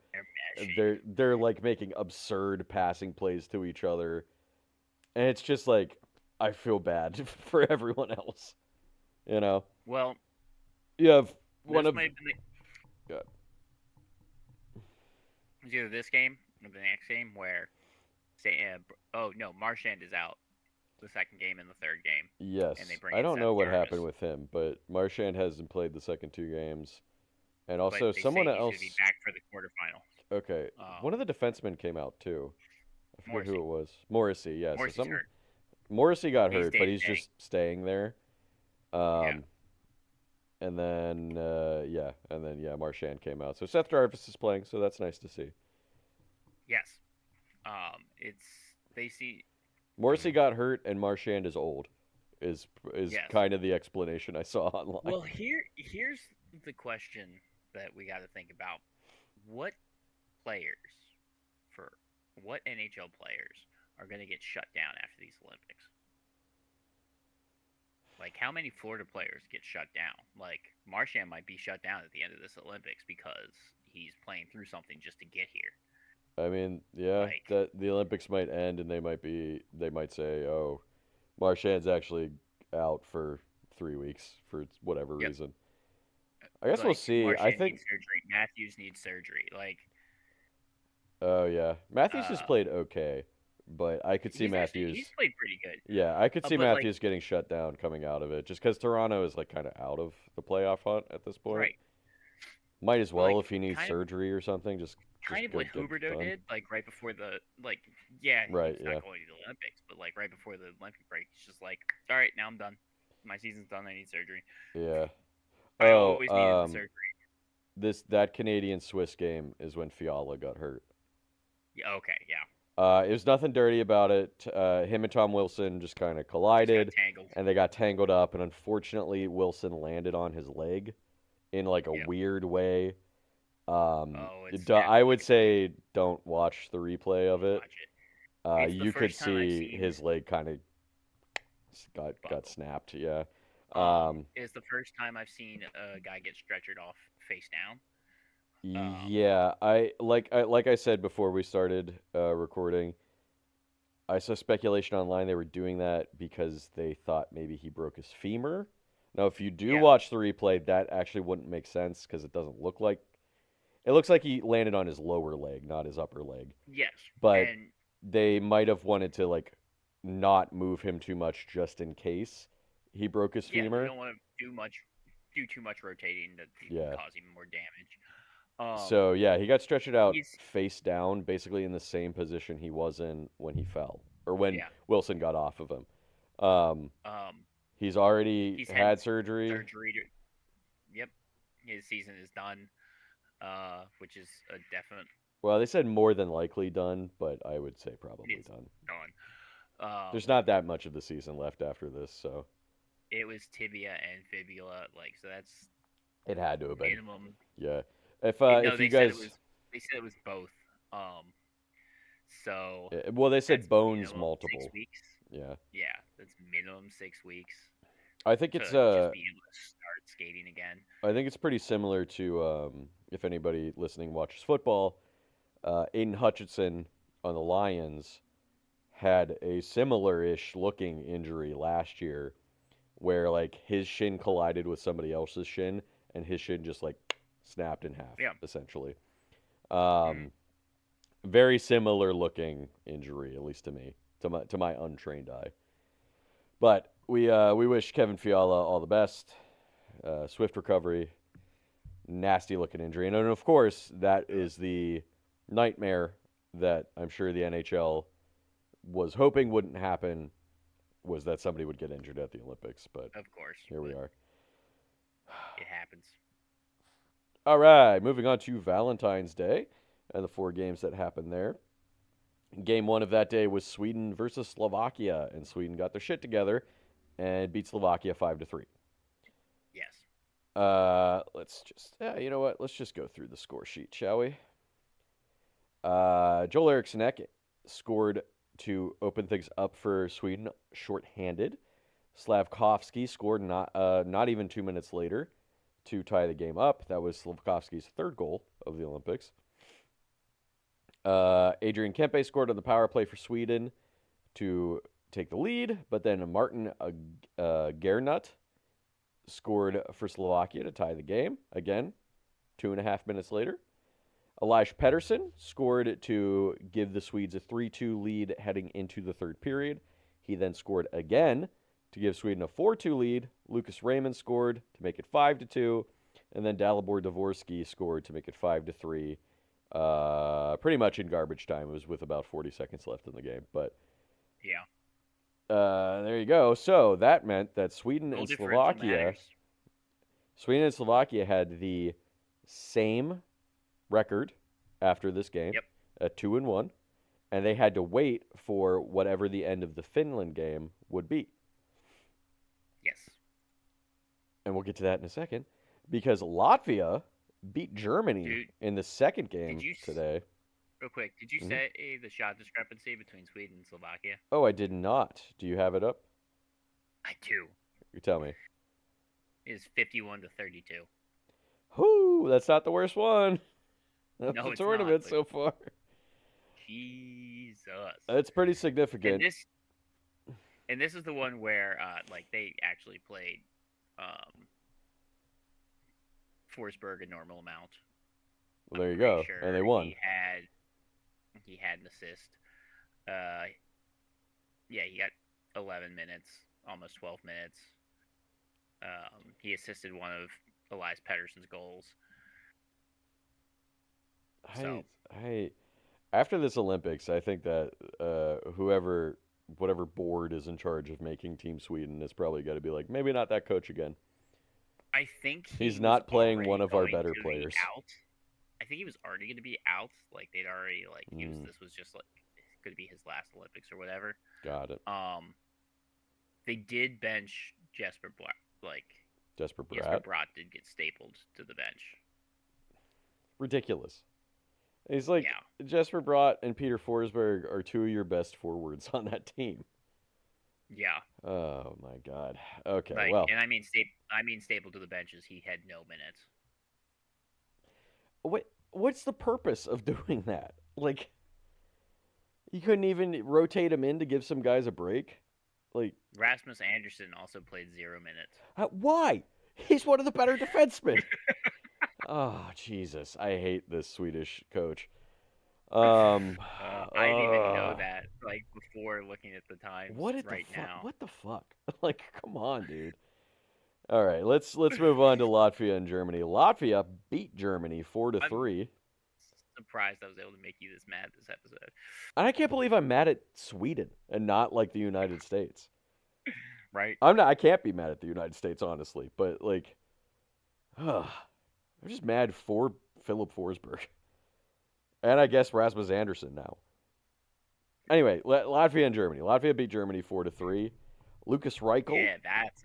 They're meshing. They're like making absurd passing plays to each other, and it's just like I feel bad for everyone else. You know, Well, you have one this of might have been God, it's either this game or the next game where say, oh no, Marchand is out the second game and the third game, and they yes. bring I in don't Seth know what happened Jarvis, with him, but Marchand hasn't played the second two games, and but also they say someone he's going to be else. back for the quarterfinals. Okay, one of the defensemen came out too. I forget who Morrissey, it was. Morrissey, yeah. So Morrissey's some hurt. Morrissey got He's hurt, day but to he's day. just staying there. Yeah. Um, and then yeah, Marchand came out. So Seth Jarvis is playing, so that's nice to see. Yes. It's they see. Morrissey got hurt, and Marchand is old. Is Yes. kind of the explanation I saw online. Well, here's the question that we got to think about. What players for what NHL players are going to get shut down after these Olympics? Like, how many Florida players get shut down? Like, Marchand might be shut down at the end of this Olympics because he's playing through something just to get here. I mean, yeah, Like, that the Olympics might end, and they might say, oh, Marchand's actually out for 3 weeks for whatever yep, reason. I guess we'll like see. I Marchand think. needs surgery, Matthews needs surgery. Like, Oh yeah, Matthews has uh, played okay, but I could see he's Matthews. played pretty good. Yeah, I could see But like, Matthews getting shut down coming out of it, just because Toronto is like kind of out of the playoff hunt at this point. right, Might as but well like if he needs kind of surgery or something, just kind of go what get it Huberto done. did, like right before the like, yeah, Right? he's Yeah. not going to the Olympics, but like right before the Olympic break, he's just like, all right, now I'm done. My season's done. I need surgery. Yeah. I Oh, always needed the surgery. this that Canadian Swiss game is when Fiala got hurt. Yeah, okay, yeah, It was nothing dirty about it. Him and Tom Wilson just kind of just got collided, tangled. and they got tangled up. And unfortunately, Wilson landed on his leg in like a Yep. weird way. Oh, it snapped I it like would a twig. say don't watch the replay of Don't it. watch it. It's the You could first time I've see seen his leg kind of got buckle. snapped. Yeah. Um, It's the first time I've seen a guy get stretchered off face down. Um, yeah. Like I said before we started recording. I saw speculation online they were doing that because they thought maybe he broke his femur. Now, if you do yeah, watch the replay, that actually wouldn't make sense because it doesn't look like it looks like he landed on his lower leg, not his upper leg. yes, But and they might have wanted to like not move him too much just in case he broke his yeah, they femur. don't want to do too much rotating that can Yeah. cause even more damage. So yeah, he got stretched out He's face down, basically in the same position he was in when he fell, or when yeah. Wilson got off of him. Um, Um, he's already he's had had surgery. surgery. Yep, his season is done. Which is a definite. Well, they said more than likely done, but I would say probably It's done. done. There's not that much of the season left after this, so It was tibia and fibula, like so that's it had to have been. minimum. Yeah. No, If you they said it guys, was. They said it was both. Um, so well, they said that's bones minimum six multiple. weeks. Yeah. Yeah, that's minimum 6 weeks I think to it's just be able to start skating again. I think it's pretty similar to if anybody listening watches football, Aiden Hutchinson on the Lions had a similar-ish looking injury last year where like his shin collided with somebody else's shin and his shin just like snapped in half Yeah. essentially. Mm-hmm. Um, very similar looking injury, at least to me, to my untrained eye. But we wish Kevin Fiala all the best, swift recovery, nasty looking injury, and then of course that is the nightmare that I'm sure the NHL was hoping wouldn't happen was that somebody would get injured at the Olympics, but Of course, here we but are. it happens. All right, moving on to Valentine's Day and the four games that happened there. Game one of that day was Sweden versus Slovakia, and Sweden got their shit together and beat Slovakia 5-3. Yes. Let's just, yeah, you know what? Let's just go through the score sheet, shall we? Joel Eriksson scored to open things up for Sweden, shorthanded. Slavkovsky scored not even 2 minutes later to tie the game up. That was Slavkovsky's third goal of the Olympics. Adrian Kempe scored on the power play for Sweden to take the lead, but then Martin Gernut scored for Slovakia to tie the game again 2.5 minutes later. Elias Pettersson scored to give the Swedes a 3-2 lead heading into the third period. He then scored again to give Sweden a 4-2 lead. Lucas Raymond scored to make it 5-2, and then Dalibor Dvorsky scored to make it 5-3. Pretty much in garbage time. It was with about 40 seconds left in the game, but Yeah. there you go. So that meant that Goal differential matters. Sweden and Slovakia had the same record after this game Yep. at 2-1, and they had to wait for whatever the end of the Finland game would be. Yes. And we'll get to that in a second because Latvia beat Germany Dude, in the second did game you today. real quick? Did you Mhm. say the shot discrepancy between Sweden and Slovakia? Oh, I did not. Do you have it up? I do. You tell me. It is 51-32. Whoo, that's not the worst one. That's No, the it's not. tournament But so far. Jesus. It's pretty And significant. this is the one where like they actually played um Forsberg a normal amount. Well, there you Pretty go, sure and they won. he had an assist. Uh, yeah, he got 11 minutes, almost 12 minutes. He assisted one of Elias Pettersson's goals. So I after this Olympics, I think that whatever board is in charge of making Team Sweden is probably got to be like, maybe not that coach again. I think He's he was not playing one already of our going better to be players. out. I think he was already going to be out. Like they'd already like Mm, this was just like going to be his last Olympics or whatever. got it. They did bench Jesper Black. Like Jesper Jesper Bratt. Bratt did get stapled to the bench. Ridiculous. He's like Yeah, Jesper Bratt and Peter Forsberg are two of your best forwards on that team. yeah. Oh my God. Okay, Like, well, and I mean stapled to the benches. He had no minutes. what's the purpose of doing that? Like, you couldn't even rotate him in to give some guys a break. Like, Rasmus Anderson also played 0 minutes. why? He's one of the better defensemen. Oh, Jesus. I hate this Swedish coach. I didn't even know that like before looking at the times what at the right fuck? now. What the fuck? Like, come on, dude. All right, let's move on to Latvia and Germany. Latvia beat Germany 4 to I'm 3. surprised I was able to make you this mad this episode. And I can't believe I'm mad at Sweden and not like the United States. Right? I'm not. I can't be mad at the United States, honestly. But like, I'm just mad for Philip Forsberg and I guess Rasmus Anderson now. Anyway, Latvia and Germany. Latvia beat Germany 4 to 3. Lucas Reichel. Yeah, that's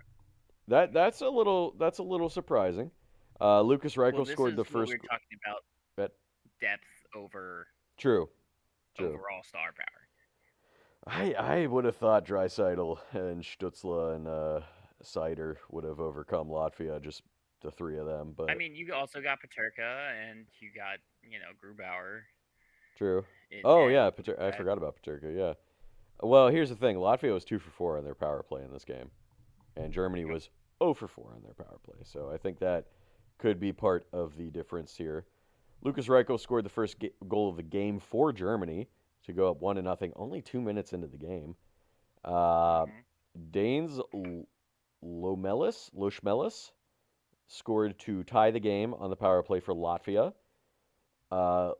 That's a little surprising. Lucas well. Reichel This scored is the what we first. were talking about: Bet. depth over True, true. overall star power. I would have thought Dreisaitl and Stutzla and Sider would have overcome Latvia, just the three of them. I But mean, you also got Paterka, and you got Grubauer true. in Oh net. yeah, I forgot about Paterka. Yeah. Well, here's the thing: Latvia was 2 for 4 on their power play in this game, and Germany Yep. was 0 for 4 on their power play. So I think that could be part of the difference here. Lucas Reichel scored the first goal of the game for Germany to go up 1-0, only 2 minutes into the game. Uh, Hmm. Danes Loschmelis scored to tie the game on the power play for Latvia.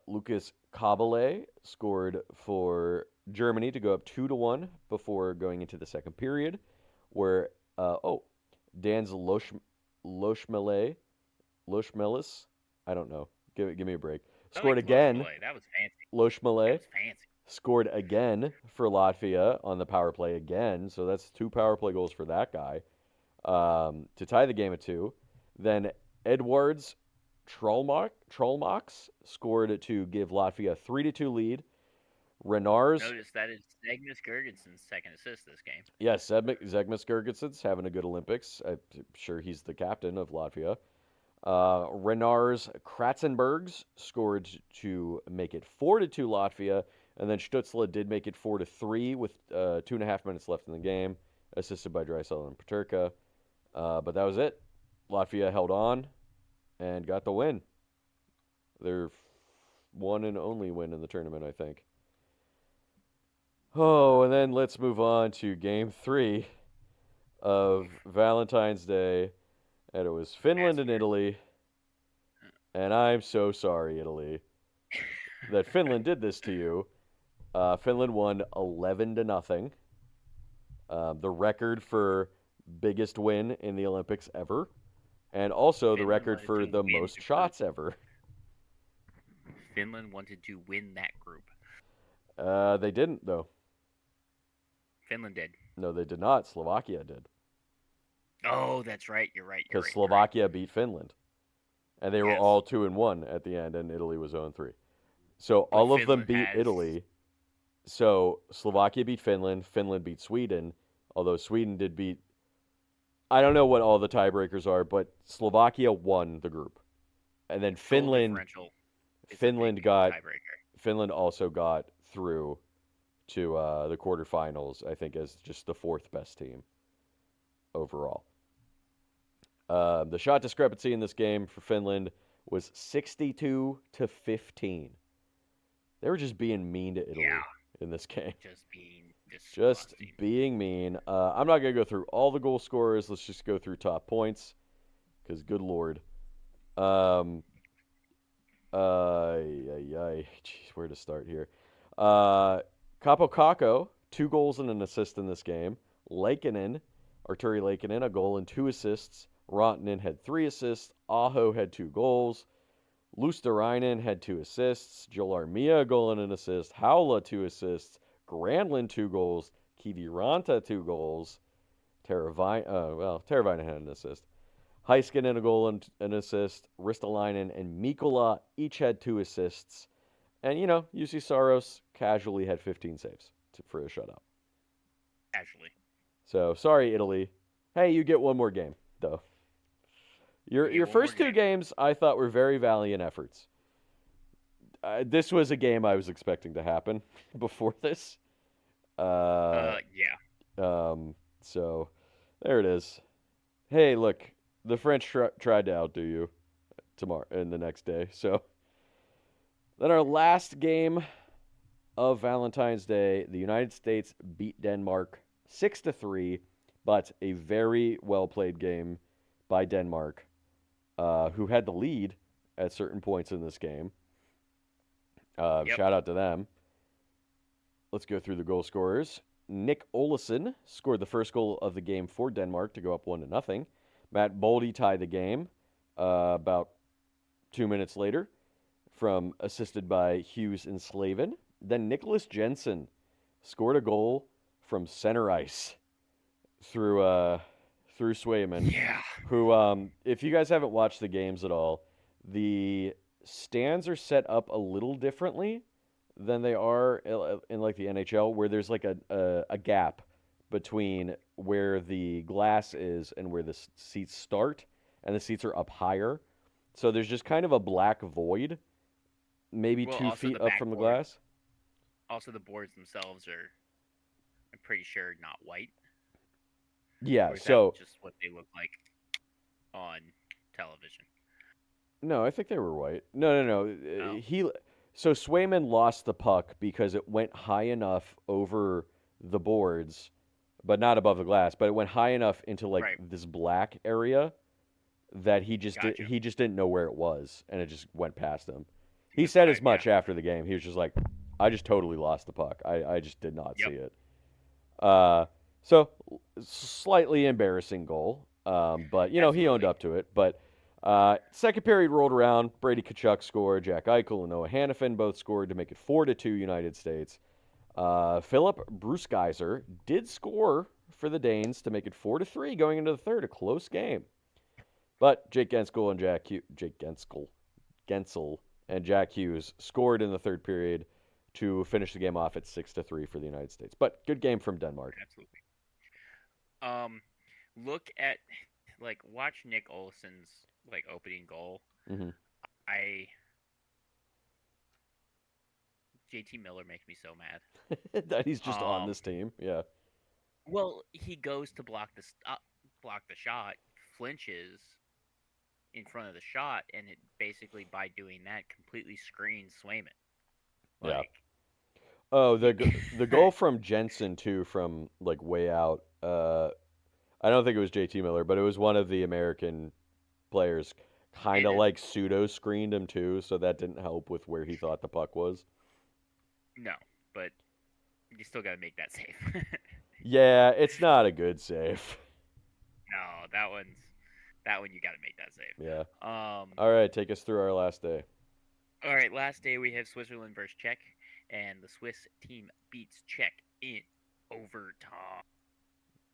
Lucas Kabale scored for Germany to go up 2-1 before going into the second period, where Dan's Loschmelis, I don't know, give me a break, I scored like again. Loshmalay. That was fancy. That Loschmele was fancy. scored again for Latvia on the power play again, so that's 2 power play goals for that guy to tie the game at 2. Then Edwards Trollmox scored to give Latvia a 3-2 lead. Renars, Notice that is Magnus Gergenson's second assist this game. yes, Zegmas Girgensons having a good Olympics. I'm sure he's the captain of Latvia. Renars Kratzenbergs scored to make it 4-2 Latvia, and then Stutzla did make it 4-3 with 2.5 minutes left in the game, assisted by Drysdale and Paterka. But that was it. Latvia held on and got the win. Their one and only win in the tournament, I think. Oh, and then let's move on to Game 3 of Valentine's Day, and it was Finland and Italy. And I'm so sorry, Italy, that Finland did this to you. Finland won 11-0, the record for biggest win in the Olympics ever, and also the Finland record wanted for to the win most the shots group. ever. Finland wanted to win that group. They didn't, though. Finland did. No, they did not. Slovakia did, Oh, that's right. You're right. You're because right. You're right. Slovakia beat Finland, and they were Yes. all 2-1 at the end, and Italy was 0-3. So But all of them Finland beat has Italy. So Slovakia beat Finland. Finland beat Sweden. Although Sweden did beat, I don't know what all the tiebreakers are, but Slovakia won the group, and then goal Finland differential. Is a Finland big got tiebreaker. Finland also got through to the quarterfinals. I think as just the fourth best team overall. The shot discrepancy in this game for Finland was 62-15. They were just being mean to Italy Yeah, in this game. just being Just disgusting. being mean. I'm not going to go through all the goal scorers. Let's just go through top points. Because, good lord. Jeez, where to start here? Capo Caco, 2 goals and an assist in this game. Arturi Laakinen, a goal and 2 assists. Rantanen had 3 assists. Aho had 2 goals. Luosterainen had 2 assists. Joel Armia, a goal and an assist. Haula, 2 assists. Granlund, 2 goals. Kiviranta, 2 goals. Teravainen had an assist. Heiskanen, a goal and an assist. Ristolainen and Mikkola each had 2 assists. And, UC Saros casually had 15 saves for a shutout. Actually, So, sorry, Italy. Hey, you get one more game, though. Your first 2 games, I thought, were very valiant efforts. This was a game I was expecting to happen before this. yeah. So, there it is. Hey, look, the French tried to outdo you tomorrow and the next day. So, then our last game of Valentine's Day, the United States beat Denmark 6-3, but a very well played game by Denmark, who had the lead at certain points in this game. Yep. Shout out to them. Let's go through the goal scorers. Nick Olesen scored the first goal of the game for Denmark to go up 1-0. Matt Boldy tied the game about 2 minutes later, from assisted by Hughes and Slavin. Then Nicholas Jensen scored a goal from center ice through Swayman, Yeah. who, if you guys haven't watched the games at all, the stands are set up a little differently than they are in like the NHL, where there's like a gap between where the glass is and where the seats start, and the seats are up higher. So there's just kind of a black void, maybe Well, two also feet the up from the glass. boards themselves are, I'm pretty sure, not white. Yeah. Or is that So just what they look like on television? no, I think they were white. No, no, no. Oh, So Swayman lost the puck because it went high enough over the boards, but not above the glass. But it went high enough into like right. this black area that Gotcha. he just didn't know where it was, and it just went past him. It He goes said by. as Yeah. much after the game. He was just like, "I just totally lost the puck. I just did not see Yep. it." Uh, so slightly embarrassing goal, but he owned Absolutely. up to it. But second period rolled around. Brady Kachuk scored. Jack Eichel and Noah Hannafin both scored to make it 4-2 United States. Philip Bruskeiser did score for the Danes to make it 4-3 going into the third, a close game. But Jake Gensel and Jack Hughes scored in the third period to finish the game off at 6-3 for the United States. But good game from Denmark. Absolutely. Um, look at watch Nick Olson's opening goal. Hmm. I JT Miller makes me so mad. That he's just on Um, this team. Yeah. well, he goes to block the shot, flinches in front of the shot, and it basically by doing that completely screens Swayman. Yeah. Like Oh, he, the goal from Jensen too, from like way out. I don't think it was JT Miller, but it was one of the American players. Kind it of is like pseudo screened him too, so that didn't help with where he thought the puck was. no, but you still got to make that save. Yeah, it's not a good save. No, that one you got to make that save. Yeah. Um, All right, take us through our last day. all right, last day we have Switzerland versus Czech, and the Swiss team beats Czech in overtime.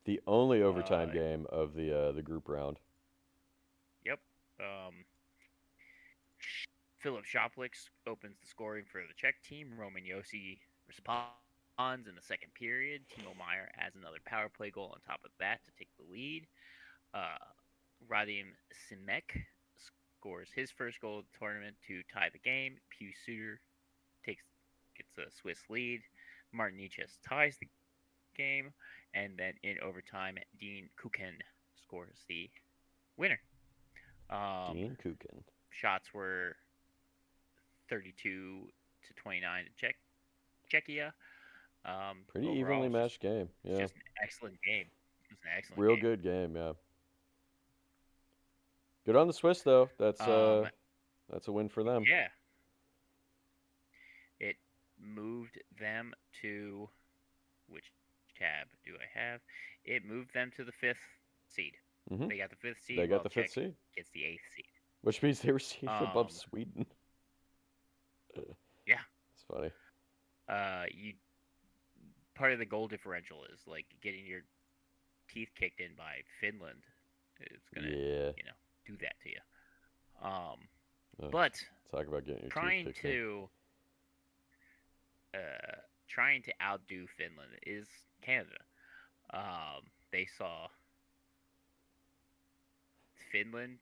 The only overtime Uh, game of the group round. yep. Philip Shoplix opens the scoring for the Czech team. Roman Yossi responds in the second period. Timo Meyer adds another power play goal on top of that to take the lead. Uh, Radim Simek scores his first goal of the tournament to tie the game. Pius Suter takes gets a Swiss lead. Martin Niches ties the game, and then in overtime, Dean Kukin scores the winner. Um, Dean Kukin. Shots were 32 to 29 to Czechia. Pretty Overall, evenly matched game. it's Yeah. just an excellent game. It was an excellent Real game. good game. Yeah. Good on the Swiss though. Um, That's a win for them. yeah, it moved them to which tab do I have? It moved them to the fifth seed. Hmm. They got the fifth They seed, got while the fifth Czech seed, gets the eighth seed. which means they were seated above Um, Sweden. yeah. It's funny. You part of the goal differential is getting your teeth kicked in by Finland. It's gonna, Yeah. you know, do that to you. Um, Ugh, but talk about getting your teeth trying kicked in. to uh, trying to outdo Finland is Canada. They saw Finland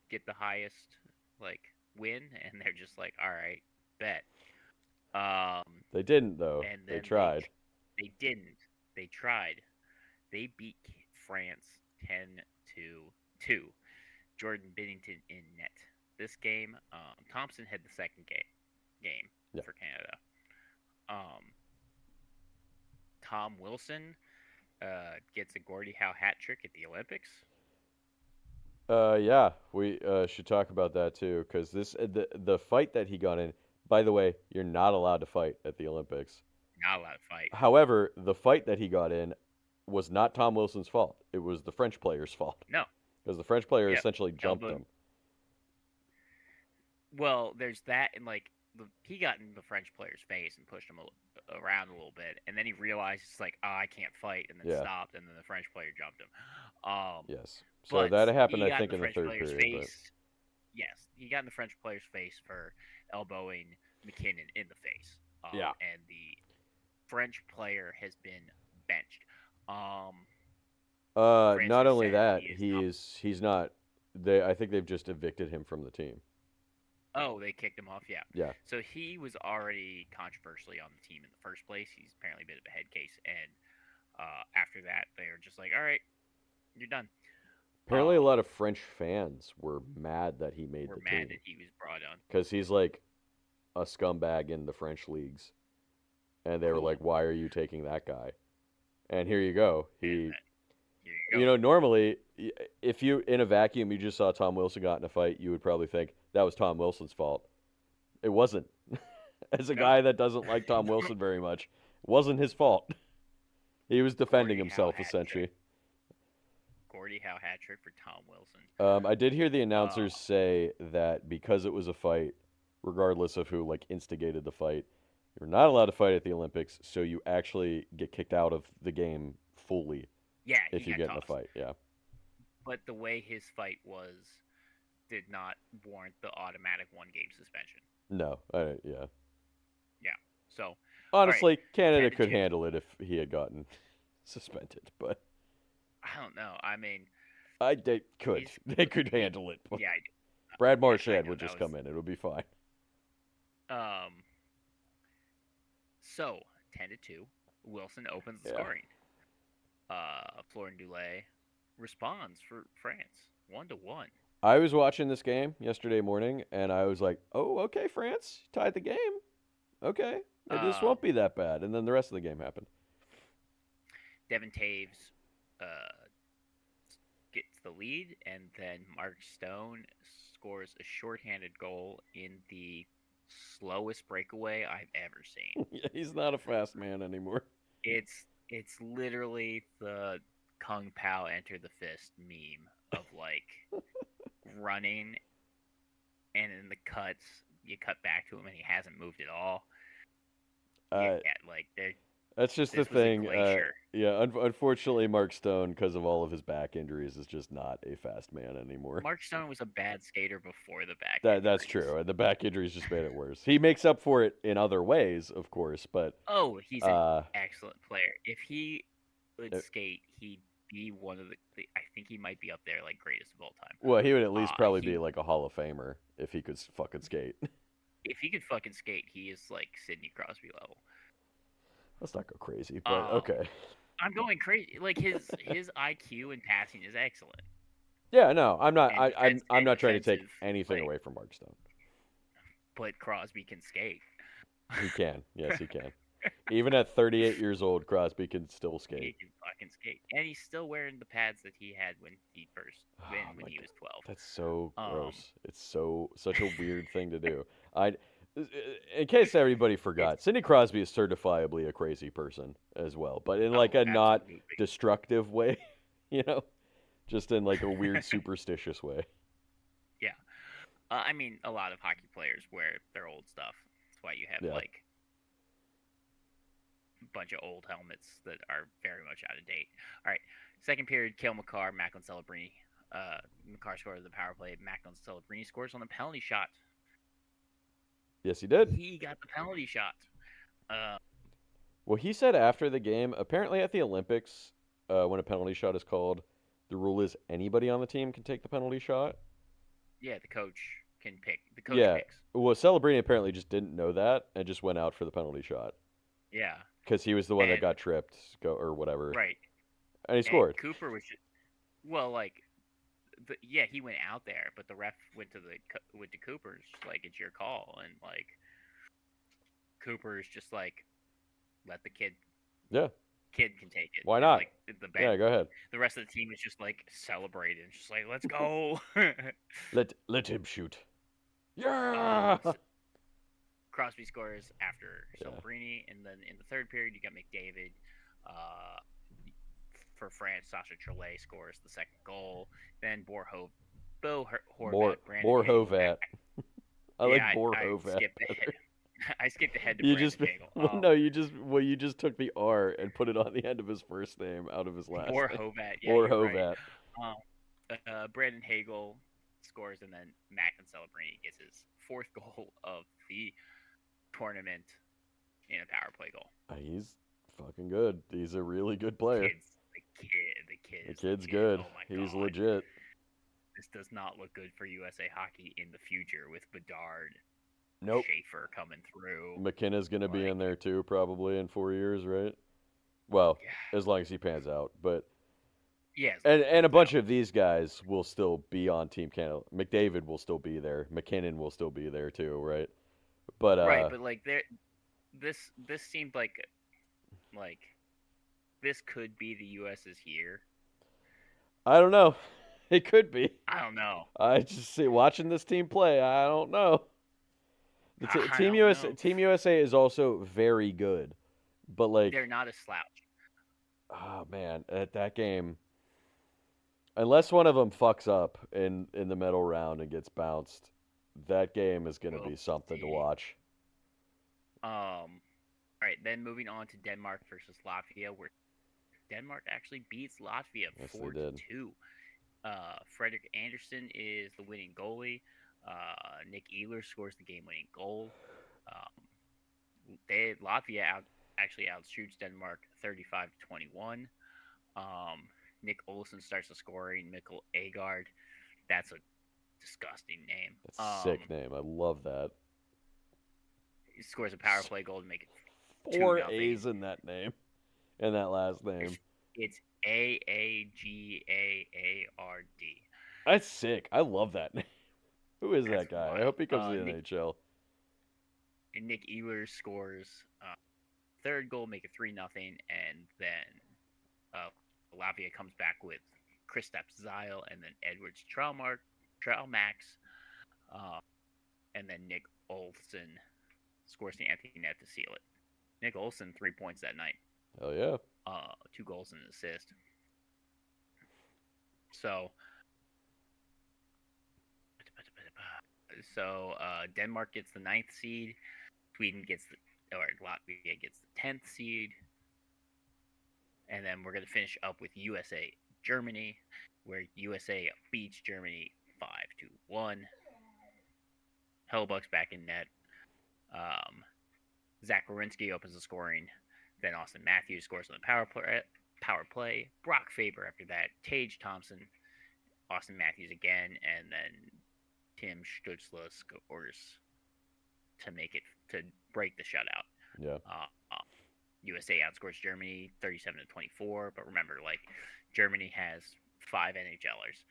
get the highest win, and they're just like, all right, bet. They didn't though. And They then tried. they didn't. They tried. They beat France 10-2. Jordan Binnington in net. This game, Thompson had the second game Yeah. for Canada. Um, Tom Wilson gets a Gordie Howe hat trick at the Olympics. Yeah, we should talk about that too, because the fight that he got in. By the way, you're not allowed to fight at the Olympics. Not allowed to fight. However, the fight that he got in was not Tom Wilson's fault. It was the French player's fault No. because the French player Yep. essentially jumped Elbowed. him. Well, there's that, and like he got in the French player's face and pushed him around a little bit, and then he realized it's like, oh, I can't fight, and then Yeah. stopped, and then the French player jumped him. Um, Yes. So but that happened, he I got in think, the in the French third player's period. But face. Yes, he got in the French player's face for elbowing McKinnon in the face, yeah. and the French player has been benched. France Not has only said that, he is not. he's not. I think they've just evicted him from the team. Oh, they kicked him off. Yeah. Yeah. So he was already controversially on the team in the first place. He's apparently a bit of a head case, and after that, they were just like, "All right, you're done." Apparently, a lot of French fans were mad that he made We're the mad team that he was brought on. because he's like a scumbag in the French leagues, and they were Cool. like, "Why are you taking that guy?" And here you go. And He, then, here you go. normally, if you in a vacuum you just saw Tom Wilson got in a fight, you would probably think that was Tom Wilson's fault. It wasn't. As a No. guy that doesn't like Tom Wilson very much, it wasn't his fault. He was defending Gordie Howe himself hat trick. essentially. Gordie Howe hat trick for Tom Wilson. I did hear the Uh, announcers say that because it was a fight, regardless of who like instigated the fight, you're not allowed to fight at the Olympics, so you actually get kicked out of the game fully yeah, he if you got get in a tossed. fight. Yeah. But the way his fight was did not warrant the automatic 1 game suspension. No. Yeah. Yeah. So, all right, Honestly, Canada 10 to could 2. handle it if he had gotten suspended, but I don't know. I mean, they could. he's They could handle it. yeah, Brad yes, I Marchand know would that just was come in. It would be fine. um. So 10 to 2, Wilson opens the Yeah. scoring. Florian Doulet responds for France 1-1. I was watching this game yesterday morning, and I was like, "Oh, okay, France tied the game. Okay, maybe this Um, won't be that bad." And then the rest of the game happened. Devin Taves uh, gets the lead, and then Mark Stone scores a shorthanded goal in the slowest breakaway I've ever seen. Yeah, he's not a fast man anymore. It's literally the Kung Pao enter the fist meme of like running, and in the cuts you cut back to him and he hasn't moved at all. Yeah, Uh, like there. that's just the This was a thing. glacier. Yeah, unfortunately, Mark Stone, because of all of his back injuries, is just not a fast man anymore. Mark Stone was a bad skater before the back That's injuries. true. And the back injuries just made it worse. He makes up for it in other ways, of course, but Oh, he's an uh, excellent player. If he would it- skate, he'd be one of I think he might be up there like greatest of all time. well, he would at least probably He be like a Hall of Famer if he could fucking skate. if he could fucking skate, he is like Sidney Crosby level. Let's not go crazy, but Um, okay. I'm going crazy. Like his IQ and passing is excellent, Yeah, no, I'm not. and I'm not trying to take defensive anything play, away from Mark Stone. but Crosby can skate. He can. Yes, he can. Even at 38 years old, Crosby can still He skate. can fucking skate, and he's still wearing the pads that he had when he first Oh when my he God. was 12. That's so Um, gross. It's such a weird thing to do. I, in case everybody forgot, Sidney Crosby is certifiably a crazy person as well, but in like oh, a not absolutely. destructive way, you know, just in like a weird superstitious way. Yeah. I mean, a lot of hockey players wear their old stuff. That's why you have Yeah. like a bunch of old helmets that are very much out of date. All right. Second period, Kale McCarr, Macklin Celebrini. McCarr scores the power play. Macklin Celebrini scores on the penalty shot. Yes, he did. He got the penalty shot. Uh, Well, he said after the game, apparently at the Olympics, when a penalty shot is called, the rule is anybody on the team can take the penalty shot. yeah, the coach can pick. The coach Yeah. picks. Well, Celebrini apparently just didn't know that and just went out for the penalty shot Yeah. because he was the one that And got tripped, or whatever, right. and he And scored. Cooper was just, well, like, yeah, he went out there, but the ref went to Cooper's like it's your call, and like Cooper's just like let the kid Yeah. kid can take it, Why and not? like the bench, Yeah, go ahead. the rest of the team is just like celebrating, just like let's go. Let him shoot. um, Yeah. s Crosby scores after Yeah. Celebrini, and then in the third period, you got McDavid. Uh, for France, Sasha Trelay scores the second goal. Then Bor Horvat, Brandon Hagel. Borhovat. I Yeah, like I Borhovat skipped ahead. better. I skipped ahead to You just Brandon Hagel. well, no, you just took the R and put it on the end of his first name out of his last name. Hovat. Yeah, you're right. Borhovat. Um, Brandon Hagel scores, and then Macklin Celebrini gets his fourth goal of the tournament in a power play goal. He's fucking good. He's a really good player. The kid The is the kid's kid. good. Oh my He's god, legit. this does not look good for USA Hockey in the future with Bedard, Nope. Schaefer coming through. McKenna's gonna be Like, in there too, probably in 4 years, right? Well, yeah, as long as he pans out. But yeah, as long as and a it bunch pans of these guys will still be on Team Canada. McDavid will still be there. McKinnon will still be there too, right? But out. Right, but like this seemed like this could be the US's year. I don't know. It could be. I don't know. I just see watching this team play. I don't know. I don't know. Team USA is also very good, but like, They're not a slouch. oh man, at that game, unless one of them fucks up in the middle round and gets bounced, that game is gonna We'll be something to see. watch. All right, then moving on to Denmark versus Latvia, where Denmark actually beats Latvia Yes, they 4 to did. 2. Frederick Anderson is the winning goalie. Nick Ehlers scores the game-winning goal. Latvia actually outshoots Denmark 35-21. Nick Olsen starts the scoring. Mikkel Agard, that's a disgusting name. That's a sick name. I love that. He scores a power play goal to make it two Four nothing. A's in that name, in that last name. It's Aagard. That's sick. I love that name. Who is That's that guy? I wild. hope he comes to the NHL. Nick Ehlers scores third goal, make it 3-0, and then Latvia comes back with Kristaps Zile and then Edwards Trailmax, and then Nick Olsen scores the empty net to seal it. Nick Olsen 3 points that night. Hell yeah. 2 goals and an assist. So Denmark gets the 9th seed. Latvia gets the 10th seed. And then we're going to finish up with USA Germany, where USA beats Germany 5-1. Hellbuck's back in net. Zach Werenski opens the scoring. Then Austin Matthews scores on the power play. Brock Faber after that. Tage Thompson. Austin Matthews again. And then Tim Stutzla scores to break the shutout. Yeah. USA outscores Germany 37-24. But remember, like, Germany has 5 NHLers.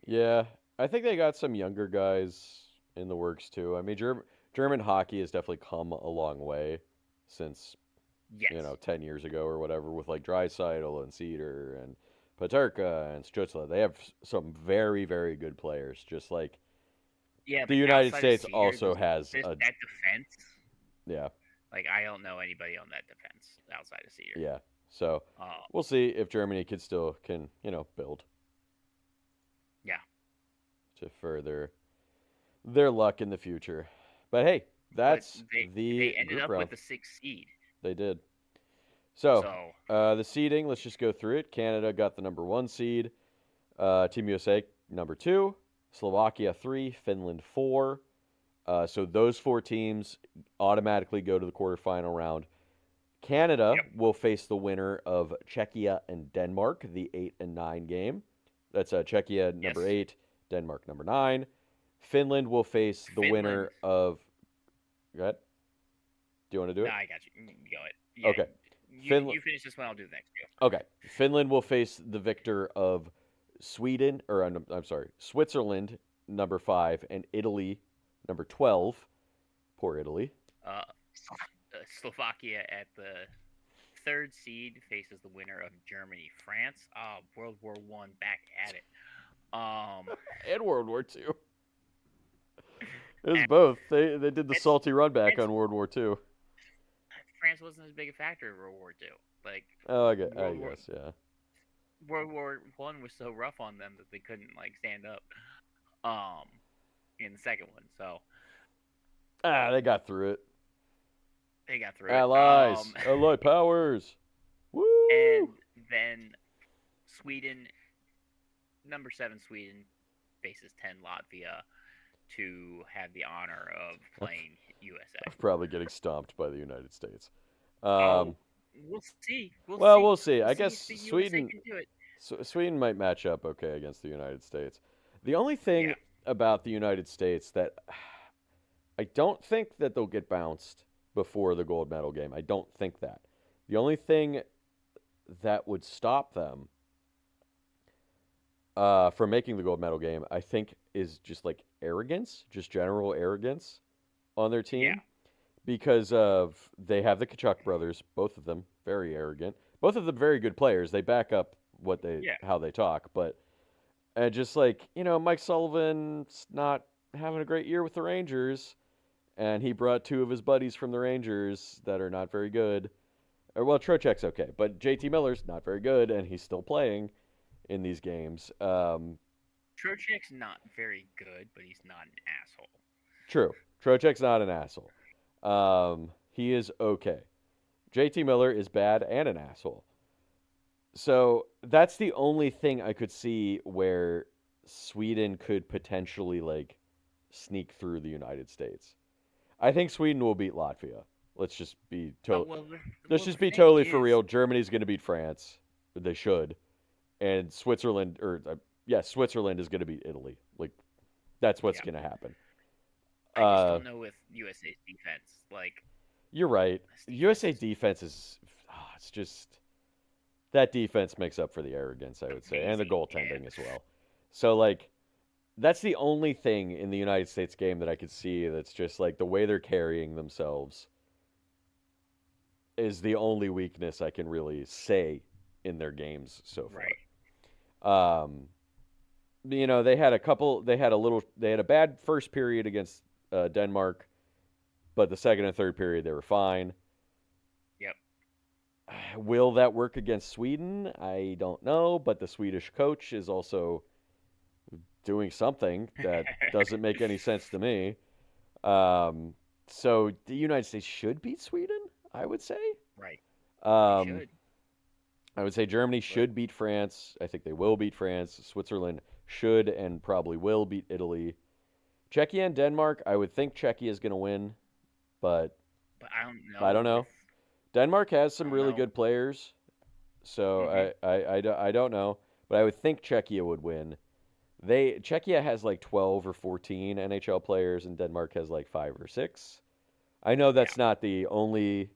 Yeah. I think they got some younger guys in the works too. I mean, German hockey has definitely come a long way since, Yes. 10 years ago or whatever, with like Draisaitl and Cedar and Paterka and Stutzla. They have some very, very good players. Just like Yeah, the but United outside of States Cedar, also has that a defense, yeah, like, I don't know anybody on that defense outside of Cedar. yeah. So Um, we'll see if Germany can build yeah. to further their luck in the future. But hey, that's But the they ended group up round. with the 6th seed. They did. So, So the seeding, let's just go through it. Canada got the number 1 seed. Team USA, number 2. Slovakia, 3. Finland, 4. So those 4 teams automatically go to the quarterfinal round. Canada Yep. will face the winner of Czechia and Denmark, the 8 and 9 game. That's Czechia number Yes. 8, Denmark number 9. Finland will face the winner of. Go ahead. Do you want to do it? Nah, I got you. Go ahead. Yeah, Okay. You finish this one. I'll do the next. Go. Okay. Finland will face the victor of Sweden, or I'm sorry, Switzerland, number 5, and Italy, number 12. Poor Italy. Slovakia at the third seed faces the winner of Germany France. World War I back at it. Um, And World War II. It was and both. They did the France, salty run back France, on World War II. France wasn't as big a factor in World War II. Like Oh, I World War guess, yeah. World War I was so rough on them that they couldn't like stand up. Um, in the second one, so They got through it. they got through it. Allies, Allied powers. And Woo! then Sweden, number 7 Sweden faces 10 Latvia to have the honor of playing USA. Probably getting stomped by the United States. Oh, Um, we'll see. We'll well, see. we'll see. We'll I see guess if the USA Sweden can do it. Sweden might match up okay against the United States. The only thing Yeah. about the United States that I don't think that they'll get bounced before the gold medal game. I don't think that. The only thing that would stop them from making the gold medal game, I think, is just like arrogance, just general arrogance on their Yeah. team because of they have the Kachuk brothers, both of them very arrogant, both of them very good players. They back up what they Yeah. how they talk, but just like Mike Sullivan's not having a great year with the Rangers, and he brought two of his buddies from the Rangers that are not very good. Or well, Trocheck's okay, but JT Miller's not very good, and he's still playing in these games. Trocheck's not very good, but he's not an asshole. True, Trocheck's not an asshole. He is okay. JT Miller is bad and an asshole. So that's the only thing I could see where Sweden could potentially like sneak through the United States. I think Sweden will beat Latvia. Let's just be Oh to- well, let's the just be thing totally for is, real. Germany's going to beat France. They should. And Switzerland Switzerland is going to beat Italy. Like that's what's yeah, going to happen. I just Uh don't know with USA's defense. Like you're right. this USA defense is defense is it's just that defense makes up for the arrogance, I would say, and the amazing. goaltending Yeah. as well. So like that's the only thing in the United States game that I could see that's just like the way they're carrying themselves is the only weakness I can really say in their games so Right. far. They had they had a bad first period against Denmark, but the second and third period they were fine. Yep. Will that work against Sweden? I don't know, but the Swedish coach is also doing something that doesn't make any sense to me. So the United States should beat Sweden, I would say. Right. They Um, should. I would say Germany But should beat France. I think they will beat France. Switzerland should and probably will beat Italy. Czechia and Denmark, I would think Czechia is going to win, but but I don't I know don't know. with Denmark has I some don't really know. good players, so Mhm. I don't know, but I would think Czechia would win. Czechia has like 12 or 14 NHL players, and Denmark has like 5 or 6. I know Yeah. that's not the only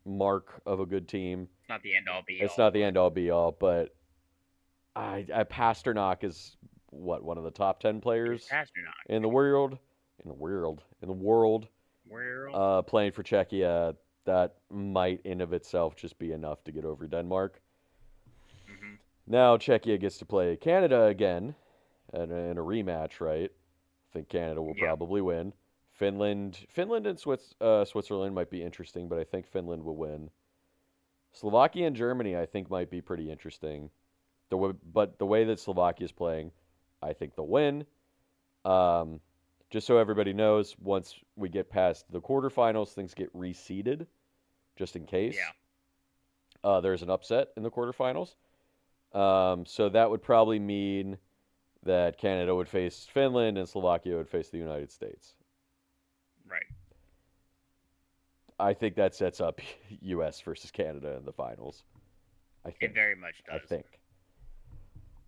mark of a good team. It's not the end all be It's all, not the but end all be all, but I Pasternak is one of the top 10 there's players Pasternak. in the world, in the world, World. playing for Czechia. That might in of itself just be enough to get over Denmark. Mhm. Now Czechia gets to play Canada again in a rematch, right? I think Canada will Yeah. probably win. Finland and Switzerland might be interesting, but I think Finland will win. Slovakia and Germany, I think, might be pretty interesting. But the way that Slovakia is playing, I think they'll win. Um, just so everybody knows, once we get past the quarterfinals, things get reseeded, just in case Yeah. there's an upset in the quarterfinals. So that would probably mean that Canada would face Finland and Slovakia would face the United States. Right. I think that sets up U.S. versus Canada in the finals. I It think. very much I does. think.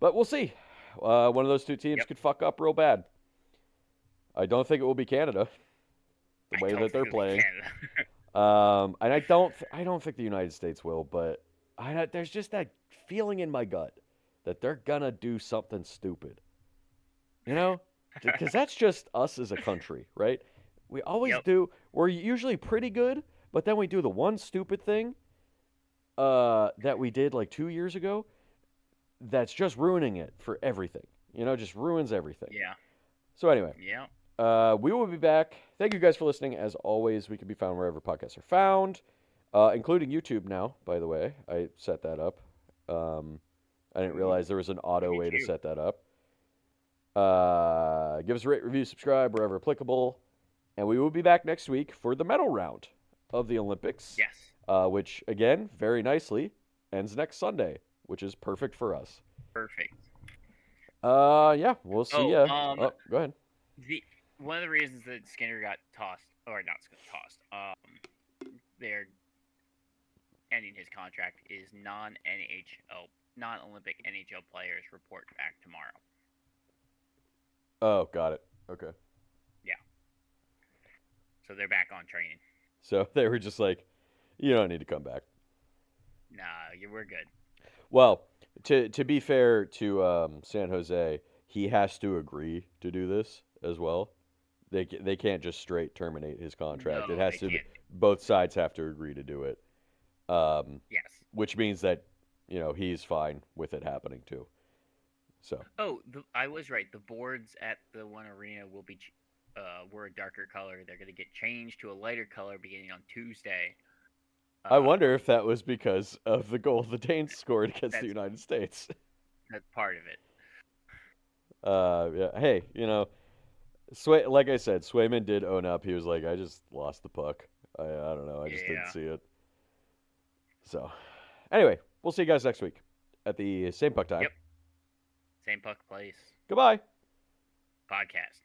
But we'll see. One of those two teams Yep. could fuck up real bad. I don't think it will be Canada, the I way don't that they're think it'll be playing. Canada. And I don't think the United States will, but there's just that feeling in my gut that they're gonna do something stupid. You know, because that's just us as a country, right? We always Yep. do. We're usually pretty good, but then we do the one stupid thing, that we did like 2 years ago, that's just ruining it for everything. Just ruins everything. Yeah. So anyway, Yeah. we will be back. Thank you guys for listening. As always, we can be found wherever podcasts are found, including YouTube now, by the way. I set that up. I didn't Ooh, realize there was an look auto at way to you. set that up. Give us a rate, review, subscribe wherever applicable. And we will be back next week for the medal round of the Olympics, Yes. which, again, very nicely ends next Sunday, which is perfect for us. Perfect. Yeah, we'll see Oh, ya. Oh, go ahead. the one of the reasons that Skinner got tossed, or not tossed, they're ending his contract is non-Olympic NHL players report back tomorrow. Oh, got it. Okay. Yeah, so they're back on training. So they were just like, you don't need to come back. Nah, we're good. Well, to be fair to San Jose, he has to agree to do this as well. They can't just straight terminate his contract. It No, has they to. can't. Both sides have to agree to do it. Yes. Which means that he's fine with it happening too. So Oh, I was right. The boards at the one arena will be were a darker color. They're going to get changed to a lighter color beginning on Tuesday. I Uh, wonder if that was because of the goal the Danes scored against the that's United States. that's part of it. Yeah. Hey, like I said, Swayman did own up. He was like, I just lost the puck. I don't know. I just didn't Yeah. see it. So, anyway, we'll see you guys next week at the same puck time. Yep. Same puck place Goodbye. podcast.